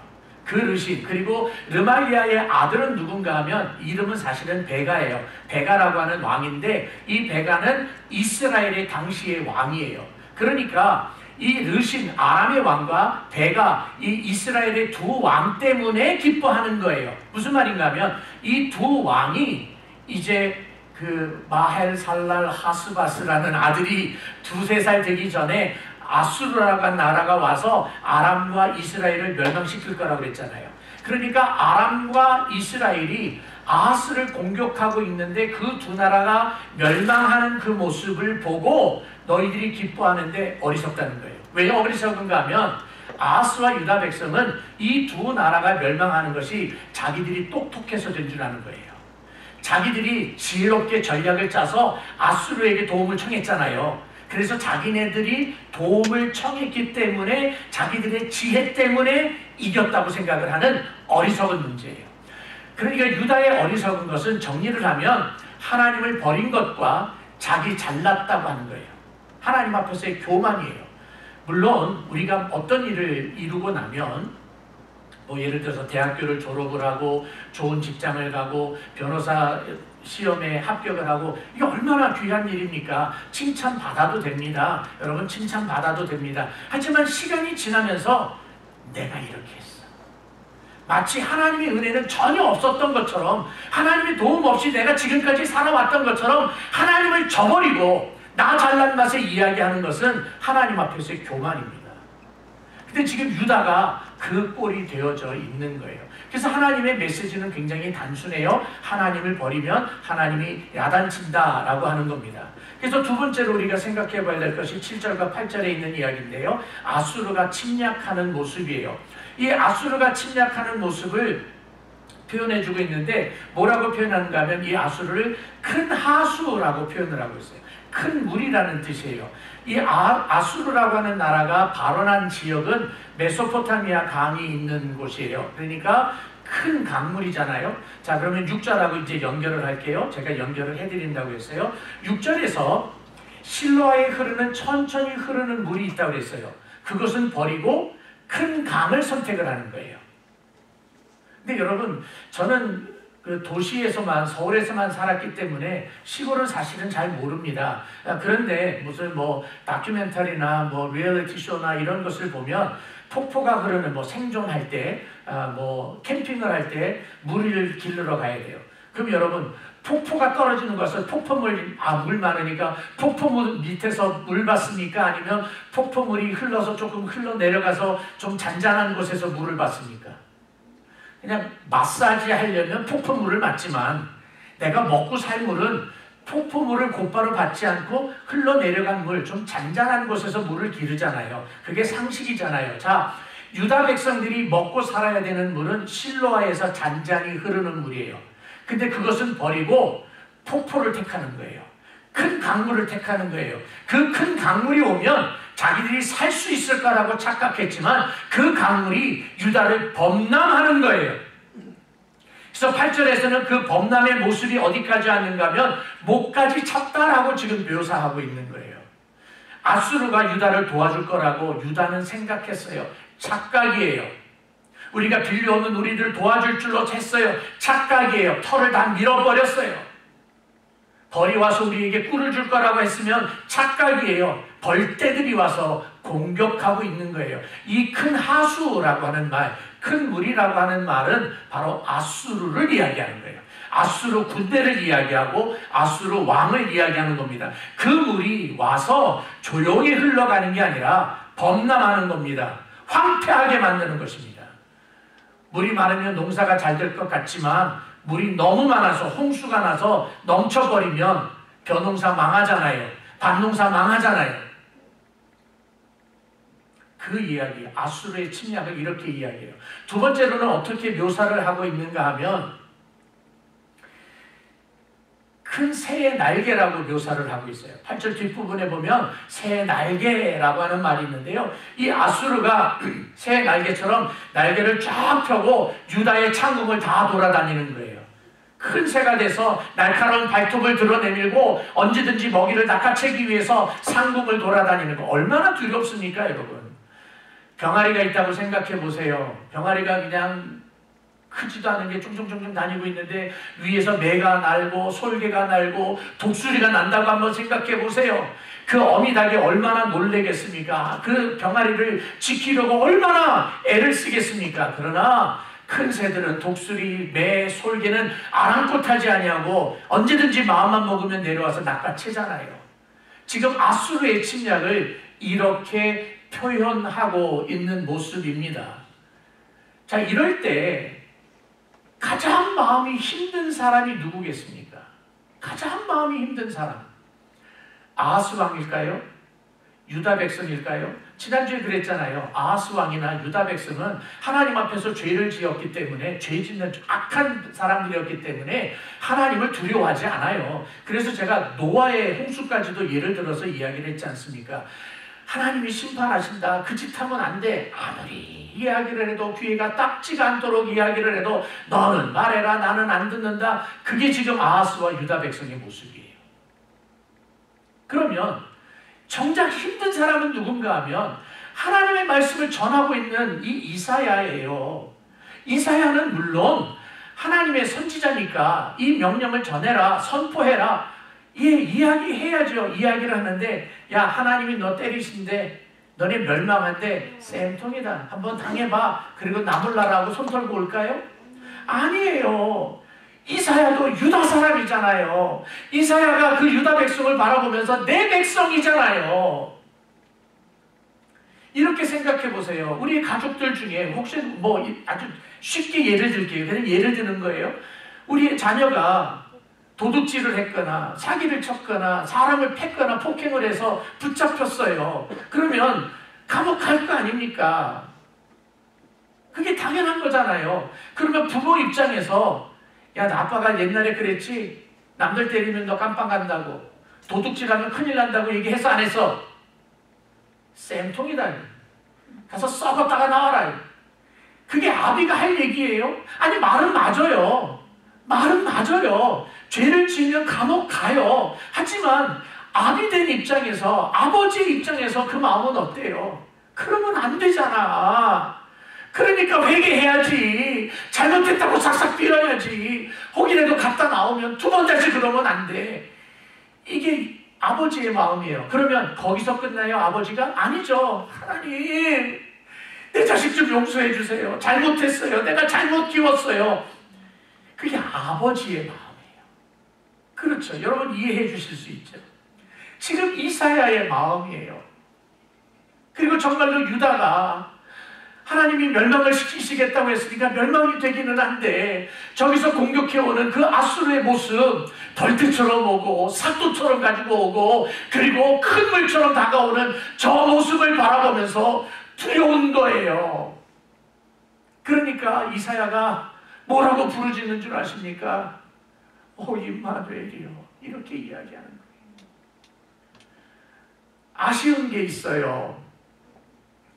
그 르신, 그리고 르말리아의 아들은 누군가 하면 이름은 사실은 베가예요. 베가라고 하는 왕인데 이 베가는 이스라엘의 당시의 왕이에요. 그러니까 이 르신 아람의 왕과 베가 이 이스라엘의 두 왕 때문에 기뻐하는 거예요. 무슨 말인가 하면 이 두 왕이 이제 그 마헬 살랄 하스바스라는 아들이 2~3살 되기 전에 아수르라고 한 나라가 와서 아람과 이스라엘을 멸망시킬 거라고 그랬잖아요. 그러니까 아람과 이스라엘이 아하스를 공격하고 있는데 그 두 나라가 멸망하는 그 모습을 보고 너희들이 기뻐하는데 어리석다는 거예요. 왜 어리석은가 하면 아하스와 유다 백성은 이 두 나라가 멸망하는 것이 자기들이 똑똑해서 된 줄 아는 거예요. 자기들이 지혜롭게 전략을 짜서 아수르에게 도움을 청했잖아요. 그래서 자기네들이 도움을 청했기 때문에 자기들의 지혜 때문에 이겼다고 생각을 하는 어리석은 문제예요. 그러니까 유다의 어리석은 것은 정리를 하면 하나님을 버린 것과 자기 잘났다고 하는 거예요. 하나님 앞에서의 교만이에요. 물론 우리가 어떤 일을 이루고 나면 뭐 예를 들어서 대학교를 졸업을 하고 좋은 직장을 가고 변호사 시험에 합격을 하고 이게 얼마나 귀한 일입니까? 칭찬받아도 됩니다. 여러분 칭찬받아도 됩니다. 하지만 시간이 지나면서 내가 이렇게 했어. 마치 하나님의 은혜는 전혀 없었던 것처럼 하나님의 도움 없이 내가 지금까지 살아왔던 것처럼 하나님을 저버리고 나 잘난 맛에 이야기하는 것은 하나님 앞에서의 교만입니다. 근데 지금 유다가 그 꼴이 되어져 있는 거예요. 그래서 하나님의 메시지는 굉장히 단순해요. 하나님을 버리면 하나님이 야단친다라고 하는 겁니다. 그래서 두 번째로 우리가 생각해 봐야 될 것이 7절과 8절에 있는 이야기인데요. 아수르가 침략하는 모습이에요. 이 아수르가 침략하는 모습을 표현해주고 있는데 뭐라고 표현하는가 하면 이 아수르를 큰 하수라고 표현을 하고 있어요. 큰 물이라는 뜻이에요. 이 아수르라고 하는 나라가 발원한 지역은 메소포타미아 강이 있는 곳이에요. 그러니까 큰 강물이잖아요. 자, 그러면 6절하고 이제 연결을 할게요. 제가 연결을 해드린다고 했어요. 6절에서 실로아에 흐르는 천천히 흐르는 물이 있다고 그랬어요. 그것은 버리고 큰 강을 선택을 하는 거예요. 근데 여러분, 저는 그 도시에서만 서울에서만 살았기 때문에 시골은 사실은 잘 모릅니다. 그런데 무슨 뭐 다큐멘터리나 뭐 리얼리티 쇼나 이런 것을 보면 폭포가 흐르는 뭐 생존할 때, 뭐 캠핑을 할 때 물을 길르러 가야 돼요. 그럼 여러분 폭포가 떨어지는 것은 폭포물 물 많으니까 폭포물 밑에서 물 받습니까? 아니면 폭포물이 흘러서 조금 흘러 내려가서 좀 잔잔한 곳에서 물을 받습니까? 그냥 마사지 하려면 폭포물을 맞지만 내가 먹고 살 물은 폭포물을 곧바로 받지 않고 흘러내려간 물, 좀 잔잔한 곳에서 물을 기르잖아요. 그게 상식이잖아요. 자, 유다 백성들이 먹고 살아야 되는 물은 실로아에서 잔잔히 흐르는 물이에요. 근데 그것은 버리고 폭포를 택하는 거예요. 큰 강물을 택하는 거예요. 그 큰 강물이 오면 자기들이 살 수 있을까라고 착각했지만 그 강물이 유다를 범람하는 거예요. 그래서 8절에서는 그 범람의 모습이 어디까지 왔는가 하면 목까지 찼다라고 지금 묘사하고 있는 거예요. 아수르가 유다를 도와줄 거라고 유다는 생각했어요. 착각이에요. 우리가 빌려오는 우리들 도와줄 줄로 챘어요. 착각이에요. 털을 다 밀어버렸어요. 벌이 와서 우리에게 꿀을 줄 거라고 했으면 착각이에요. 벌떼들이 와서 공격하고 있는 거예요. 이 큰 하수라고 하는 말, 큰 물이라고 하는 말은 바로 아수르를 이야기하는 거예요. 아수르 군대를 이야기하고 아수르 왕을 이야기하는 겁니다. 그 물이 와서 조용히 흘러가는 게 아니라 범람하는 겁니다. 황폐하게 만드는 것입니다. 물이 많으면 농사가 잘 될 것 같지만 물이 너무 많아서 홍수가 나서 넘쳐버리면 벼농사 망하잖아요. 밭농사 망하잖아요. 그 이야기, 아수르의 침략을 이렇게 이야기해요. 두 번째로는 어떻게 묘사를 하고 있는가 하면 큰 새의 날개라고 묘사를 하고 있어요. 8절 뒷부분에 보면 새의 날개라고 하는 말이 있는데요. 이 아수르가 새의 날개처럼 날개를 쫙 펴고 유다의 창궁을 다 돌아다니는 거예요. 큰 새가 돼서 날카로운 발톱을 드러내밀고 언제든지 먹이를 낚아채기 위해서 상궁을 돌아다니는 거 얼마나 두렵습니까, 여러분? 병아리가 있다고 생각해 보세요. 병아리가 그냥 크지도 않은 게 쫑쫑쫑쫑 다니고 있는데 위에서 매가 날고 솔개가 날고 독수리가 난다고 한번 생각해 보세요. 그 어미닭이 얼마나 놀래겠습니까? 그 병아리를 지키려고 얼마나 애를 쓰겠습니까? 그러나 큰 새들은 독수리, 매, 솔개는 아랑곳하지 아니하고 언제든지 마음만 먹으면 내려와서 낚아채잖아요. 지금 아수르의 침략을 이렇게 표현하고 있는 모습입니다. 자, 이럴 때 가장 마음이 힘든 사람이 누구겠습니까? 가장 마음이 힘든 사람. 아하스 왕일까요? 유다 백성일까요? 지난주에 그랬잖아요. 아하스 왕이나 유다 백성은 하나님 앞에서 죄를 지었기 때문에, 죄 짓는 악한 사람들이었기 때문에 하나님을 두려워하지 않아요. 그래서 제가 노아의 홍수까지도 예를 들어서 이야기를 했지 않습니까? 하나님이 심판하신다. 그 짓 하면 안 돼. 아무리 이야기를 해도, 귀가 딱지가 않도록 이야기를 해도 너는 말해라, 나는 안 듣는다. 그게 지금 아하스와 유다 백성의 모습이에요. 그러면 정작 힘든 사람은 누군가 하면 하나님의 말씀을 전하고 있는 이 이사야예요. 이사야는 물론 하나님의 선지자니까 이 명령을 전해라, 선포해라, 예, 이야기해야죠. 이야기를 하는데, 야, 하나님이 너 때리신데, 너네 멸망한데 쌤통이다. 한번 당해봐. 그리고 나몰라라고 손 털고 올까요? 아니에요. 이사야도 유다 사람이잖아요. 이사야가 그 유다 백성을 바라보면서 내 백성이잖아요. 이렇게 생각해 보세요. 우리 가족들 중에 혹시 뭐 아주 쉽게 예를 들게요. 그냥 예를 드는 거예요. 우리 자녀가 도둑질을 했거나 사기를 쳤거나 사람을 팼거나 폭행을 해서 붙잡혔어요. 그러면 감옥 갈 거 아닙니까? 그게 당연한 거잖아요. 그러면 부모 입장에서 야, 나 아빠가 옛날에 그랬지? 남들 때리면 너 깜빵 간다고, 도둑질하면 큰일 난다고 얘기해서 안 했어? 쌤통이다. 가서 썩었다가 나와라. 그게 아비가 할 얘기예요? 아니, 말은 맞아요. 말은 맞아요. 죄를 지으면 감옥 가요. 하지만 아비 된 입장에서, 아버지의 입장에서 그 마음은 어때요? 그러면 안 되잖아. 그러니까 회개해야지. 잘못했다고 싹싹 빌어야지. 혹이라도 갔다 나오면 두 번 다시 그러면 안 돼. 이게 아버지의 마음이에요. 그러면 거기서 끝나요, 아버지가? 아니죠. 하나님, 내 자식 좀 용서해 주세요. 잘못했어요. 내가 잘못 키웠어요. 그게 아버지의 마음이에요. 그렇죠. 여러분 이해해 주실 수 있죠. 지금 이사야의 마음이에요. 그리고 정말로 유다가 하나님이 멸망을 시키시겠다고 했으니까 멸망이 되기는 한데, 저기서 공격해오는 그 아수르의 모습, 벌떼처럼 오고 사또처럼 가지고 오고 그리고 큰 물처럼 다가오는 저 모습을 바라보면서 두려운 거예요. 그러니까 이사야가 뭐라고 부르짖는 줄 아십니까? 오 임마누엘이요. 이렇게 이야기하는 거예요. 아쉬운 게 있어요.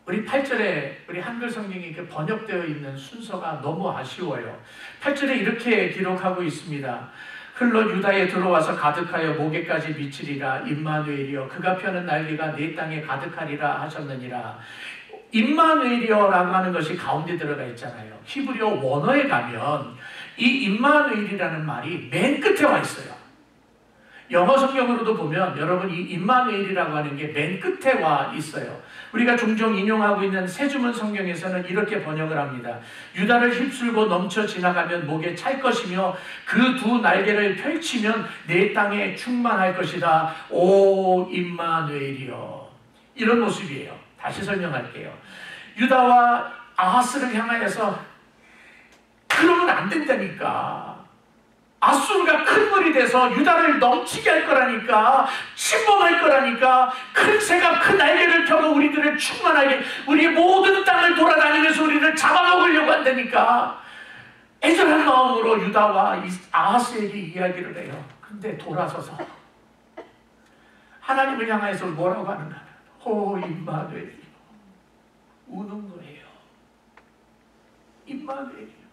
우리 8절에 우리 한글 성경이 이렇게 번역되어 있는 순서가 너무 아쉬워요. 8절에 이렇게 기록하고 있습니다. 흘러 유다에 들어와서 가득하여 목에까지 미치리라. 임마누엘이여, 그가 펴는 난리가 내 땅에 가득하리라 하셨느니라. 임마누엘이여라고 하는 것이 가운데 들어가 있잖아요. 히브리어 원어에 가면 이 임마누엘이라는 말이 맨 끝에 와 있어요. 영어 성경으로도 보면 여러분 이 임마누엘이라고 하는 게 맨 끝에 와 있어요. 우리가 종종 인용하고 있는 새주문 성경에서는 이렇게 번역을 합니다. 유다를 휩쓸고 넘쳐 지나가면 목에 찰 것이며 그 두 날개를 펼치면 내 땅에 충만할 것이다. 오 임마누엘이여. 이런 모습이에요. 다시 설명할게요. 유다와 아하스를 향하여서 그러면 안 된다니까. 아수르가 큰 물이 돼서 유다를 넘치게 할 거라니까, 침범할 거라니까, 큰 새가 큰 날개를 펴고 우리들을 충만하게 우리의 모든 땅을 돌아다니면서 우리를 잡아먹으려고 한다니까. 애절한 마음으로 유다와 아하스에게 이야기를 해요. 근데 돌아서서 하나님을 향해서 뭐라고 하는가? 오 임마누엘이요. 우는 거예요. 임마누엘이요.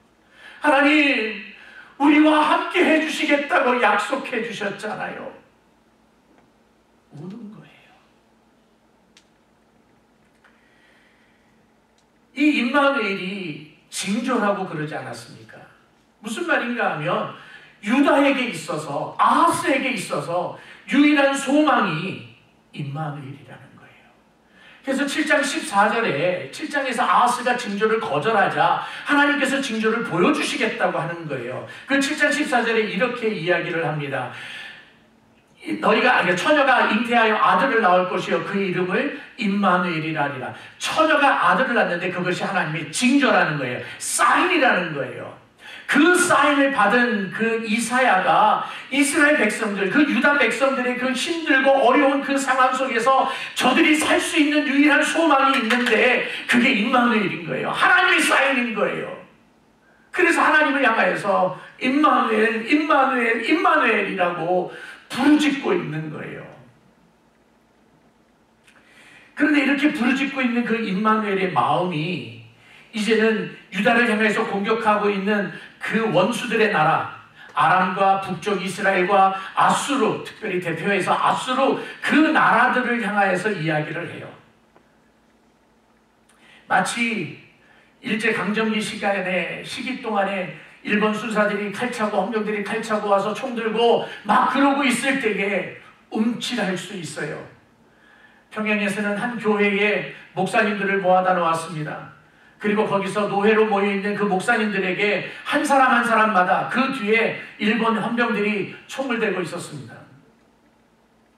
하나님, 우리와 함께 해주시겠다고 약속해 주셨잖아요. 우는 거예요. 이 임마누엘이 징조라고 그러지 않았습니까? 무슨 말인가 하면 유다에게 있어서, 아하스에게 있어서 유일한 소망이 임마누엘이라는 거예요. 그래서 7장 14절에 7장에서 아하스가 징조를 거절하자 하나님께서 징조를 보여주시겠다고 하는 거예요. 그 7장 14절에 이렇게 이야기를 합니다. 처녀가 잉태하여 아들을 낳을 것이요 그 이름을 임마누엘이라 하리라. 처녀가 아들을 낳는데 그것이 하나님의 징조라는 거예요. 사인이라는 거예요. 그 사인을 받은 그 이사야가 이스라엘 백성들, 그 유다 백성들의 그 힘들고 어려운 그 상황 속에서 저들이 살 수 있는 유일한 소망이 있는데 그게 임마누엘인 거예요. 하나님의 사인인 거예요. 그래서 하나님을 향하여서 임마누엘, 임마누엘, 임마누엘이라고 부르짖고 있는 거예요. 그런데 이렇게 부르짖고 있는 그 임마누엘의 마음이 이제는 유다를 향해서 공격하고 있는 그 원수들의 나라, 아람과 북쪽 이스라엘과 아수르, 특별히 대표해서 아수르, 그 나라들을 향하여서 이야기를 해요. 마치 일제강점기 시기 동안에 일본 순사들이 칼차고 헌병들이 칼차고 와서 총 들고 막 그러고 있을 때에 움찔할 수 있어요. 평양에서는 한 교회에 목사님들을 모아다 놓았습니다. 그리고 거기서 노회로 모여있는 그 목사님들에게 한 사람 한 사람마다 그 뒤에 일본 헌병들이 총을 들고 있었습니다.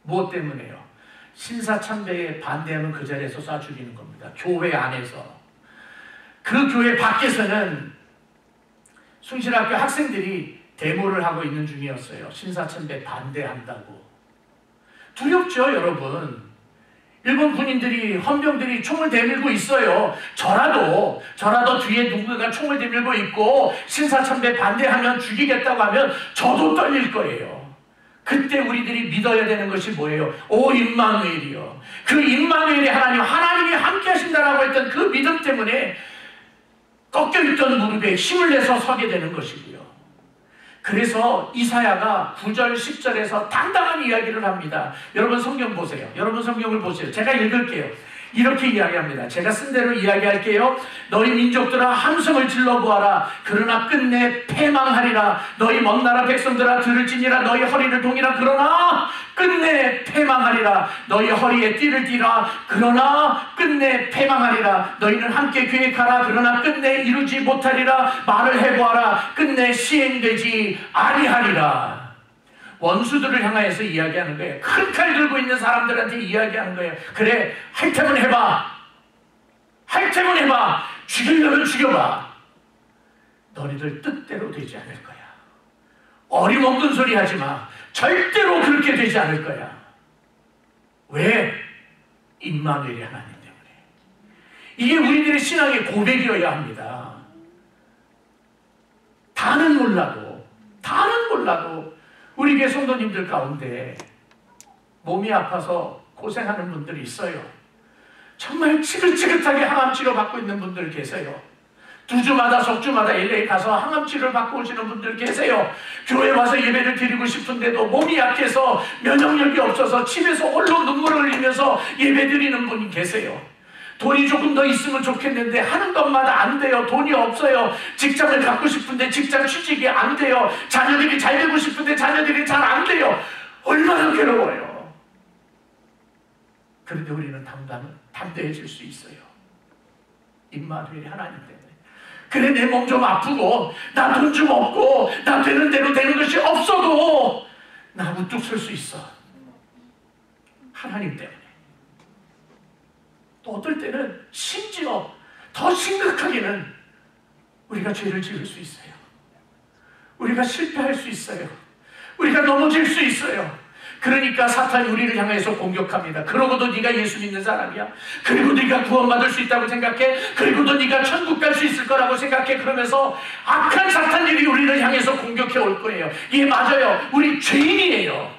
무엇 때문에요? 신사참배에 반대하면 그 자리에서 쏴 죽이는 겁니다. 교회 안에서. 그 교회 밖에서는 숭실학교 학생들이 데모를 하고 있는 중이었어요. 신사참배 반대한다고. 두렵죠, 여러분? 일본 군인들이, 헌병들이 총을 대밀고 있어요. 저라도 뒤에 누군가 총을 대밀고 있고 신사참배 반대하면 죽이겠다고 하면 저도 떨릴 거예요. 그때 우리들이 믿어야 되는 것이 뭐예요? 오 임마누엘이요. 그 임마누엘의 하나님이 함께 하신다라고 했던 그 믿음 때문에 꺾여있던 무릎에 힘을 내서 서게 되는 것이고요. 그래서 이사야가 9절 10절에서 당당한 이야기를 합니다. 여러분 성경 보세요. 여러분 성경을 보세요. 제가 읽을게요. 이렇게 이야기합니다. 제가 쓴 대로 이야기할게요. 너희 민족들아 함성을 질러보아라. 그러나 끝내 패망하리라. 너희 먼 나라 백성들아 들을지니라. 너희 허리를 동이라. 그러나 끝내 패망하리라. 너희 허리에 띠를 띠라. 그러나 끝내 패망하리라. 너희는 함께 계획하라. 그러나 끝내 이루지 못하리라. 말을 해보아라. 끝내 시행되지 아니하리라. 원수들을 향하여서 이야기하는 거예요. 큰 칼 들고 있는 사람들한테 이야기하는 거예요. 그래, 할 테면 해봐. 할 테면 해봐. 죽이려면 죽여봐. 너희들 뜻대로 되지 않을 거야. 어림없는 소리 하지 마. 절대로 그렇게 되지 않을 거야. 왜? 임마누엘이 하나님 때문에. 이게 우리들의 신앙의 고백이어야 합니다. 다는 몰라도 우리 교회 성도님들 가운데 몸이 아파서 고생하는 분들이 있어요. 정말 지긋지긋하게 항암치료 받고 있는 분들 계세요. 2주마다 석주마다 LA 가서 항암치료를 받고 오시는 분들 계세요. 교회 와서 예배를 드리고 싶은데도 몸이 약해서 면역력이 없어서 집에서 홀로 눈물을 흘리면서 예배 드리는 분이 계세요. 돈이 조금 더 있으면 좋겠는데 하는 것마다 안 돼요. 돈이 없어요. 직장을 갖고 싶은데 직장 취직이 안 돼요. 자녀들이 잘 되고 싶은데 자녀들이 잘 안 돼요. 얼마나 괴로워요. 그런데 우리는 담대해질 수 있어요. 임마누엘이 하나님 때문에. 그래, 내 몸 좀 아프고 나 돈 좀 없고 나 되는 대로 되는 것이 없어도 나 우뚝 설 수 있어. 하나님 때문에. 또 어떨 때는 심지어 더 심각하게는 우리가 죄를 지을 수 있어요. 우리가 실패할 수 있어요. 우리가 넘어질 수 있어요. 그러니까 사탄이 우리를 향해서 공격합니다. 그러고도 네가 예수 믿는 사람이야? 그리고 네가 구원받을 수 있다고 생각해? 그리고도 네가 천국 갈 수 있을 거라고 생각해? 그러면서 악한 사탄들이 우리를 향해서 공격해 올 거예요. 예, 맞아요. 우리 죄인이에요.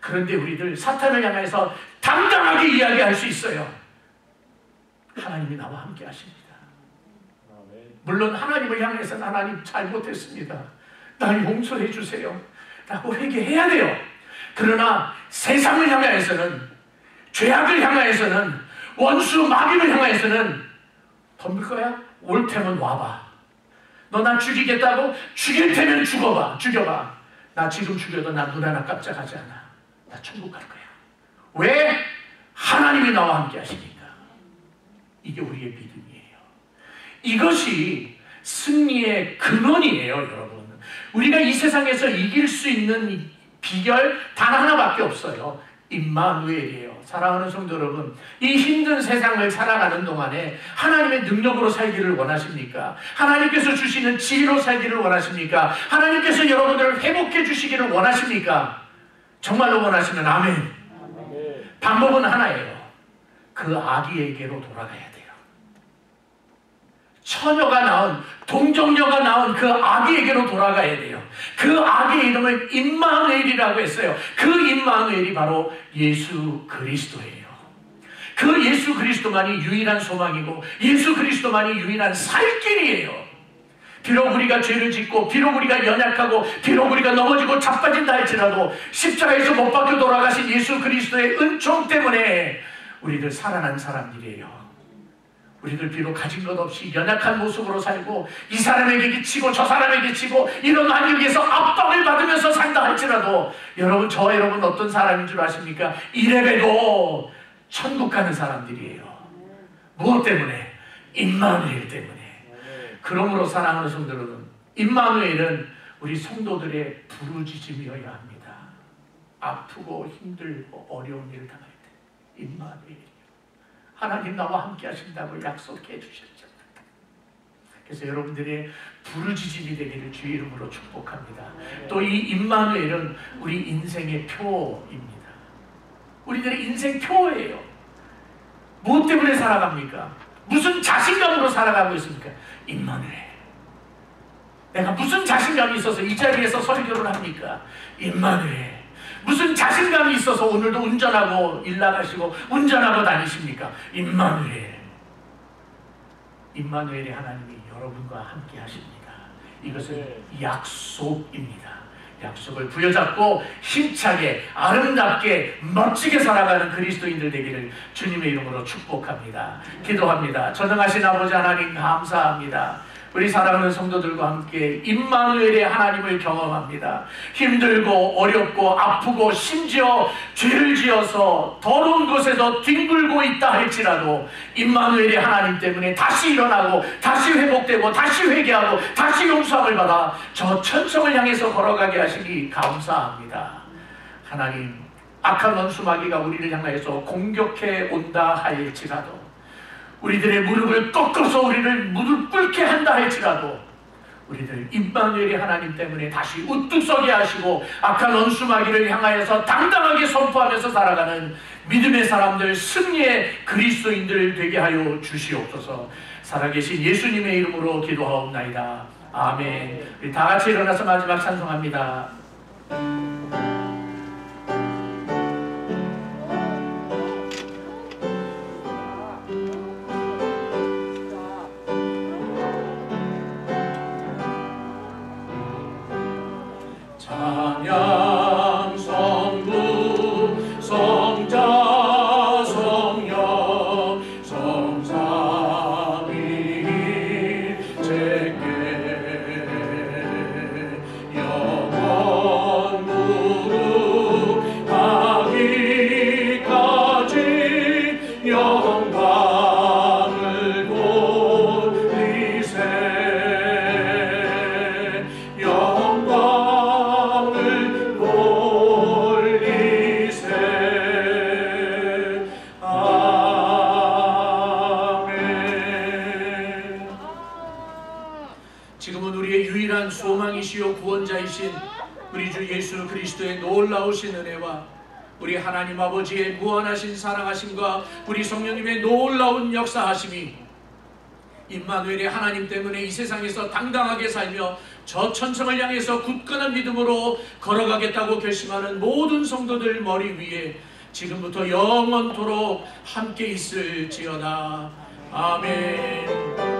그런데 우리들 사탄을 향해서 당당하게 이야기할 수 있어요. 하나님이 나와 함께 하십니다. 물론 하나님을 향해서는 하나님 잘못했습니다. 나 용서해 주세요. 라고 회개해야 돼요. 그러나 세상을 향하여서는, 죄악을 향하여서는, 원수 마귀를 향하여서는 덤빌 거야? 올 테면 와봐. 너 나 죽이겠다고? 죽일 테면 죽여봐. 나 지금 죽여도 나 눈 하나 깜짝하지 않아. 나 천국 갈 거야. 왜? 하나님이 나와 함께 하시니까. 이게 우리의 믿음이에요. 이것이 승리의 근원이에요, 여러분. 우리가 이 세상에서 이길 수 있는 비결 단 하나밖에 없어요. 임마누엘이에요. 사랑하는 성도 여러분, 이 힘든 세상을 살아가는 동안에 하나님의 능력으로 살기를 원하십니까? 하나님께서 주시는 지혜로 살기를 원하십니까? 하나님께서 여러분들을 회복해 주시기를 원하십니까? 정말로 원하시면 아멘. 방법은 하나예요. 그 아기에게로 돌아가야 돼요. 처녀가 낳은, 동정녀가 낳은 그 아기에게로 돌아가야 돼요. 그 아기의 이름을 임마누엘이라고 했어요. 그 임마누엘이 바로 예수 그리스도예요. 그 예수 그리스도만이 유일한 소망이고 예수 그리스도만이 유일한 살 길이에요. 비록 우리가 죄를 짓고 비록 우리가 연약하고 비록 우리가 넘어지고 자빠진다 할지라도 십자가에서 못 박혀 돌아가신 예수 그리스도의 은총 때문에 우리들 살아난 사람들이에요. 우리들 비록 가진 것 없이 연약한 모습으로 살고 이 사람에게 기치고 저 사람에게 기치고 이런 환경에서 압박을 받으면서 산다 할지라도 여러분, 저 여러분 어떤 사람인 줄 아십니까? 이래봬도 천국 가는 사람들이에요. 무엇 때문에? 임마누엘 때문에. 그러므로 사랑하는 성도 여러분, 임마누엘은 우리 성도들의 부르짖음이어야 합니다. 아프고 힘들고 어려운 일을 당할 때 임마누엘, 하나님 나와 함께 하신다고 약속해 주셨잖아요. 그래서 여러분들의 부르짖음이 되기를 주의 이름으로 축복합니다. 또 이 임마누엘은 우리 인생의 표입니다. 우리들의 인생 표예요. 무엇 때문에 살아갑니까? 무슨 자신감으로 살아가고 있습니까? 임마누엘. 내가 무슨 자신감이 있어서 이 자리에서 설교를 합니까? 임마누엘. 무슨 자신감이 있어서 오늘도 운전하고 일 나가시고 운전하고 다니십니까? 임마누엘. 임마누엘의 하나님이 여러분과 함께 하십니다. 이것은 약속입니다. 약속을 부여잡고 힘차게 아름답게 멋지게 살아가는 그리스도인들 되기를 주님의 이름으로 축복합니다. 기도합니다. 전능하신 아버지 하나님 감사합니다. 우리 사랑하는 성도들과 함께 임마누엘의 하나님을 경험합니다. 힘들고 어렵고 아프고 심지어 죄를 지어서 더러운 곳에서 뒹굴고 있다 할지라도 임마누엘의 하나님 때문에 다시 일어나고 다시 회복되고 다시 회개하고 다시 용서함을 받아 저 천성을 향해서 걸어가게 하시니 감사합니다. 하나님, 악한 원수마귀가 우리를 향하여서 공격해 온다 할지라도 우리들의 무릎을 꺾어서 우리를 무릎 꿇게 한다 할지라도 우리들 임마누엘의 하나님 때문에 다시 우뚝 서게 하시고 악한 원수마귀를 향하여서 당당하게 선포하면서 살아가는 믿음의 사람들, 승리의 그리스도인들 되게 하여 주시옵소서. 살아계신 예수님의 이름으로 기도하옵나이다. 아멘. 우리 다 같이 일어나서 마지막 찬송합니다. 소망이시요 구원자이신 우리 주 예수 그리스도의 놀라우신 은혜와 우리 하나님 아버지의 무한하신 사랑하심과 우리 성령님의 놀라운 역사하심이 임마누엘의 하나님 때문에 이 세상에서 당당하게 살며 저 천성을 향해서 굳건한 믿음으로 걸어가겠다고 결심하는 모든 성도들 머리 위에 지금부터 영원토록 함께 있을지어다. 아멘.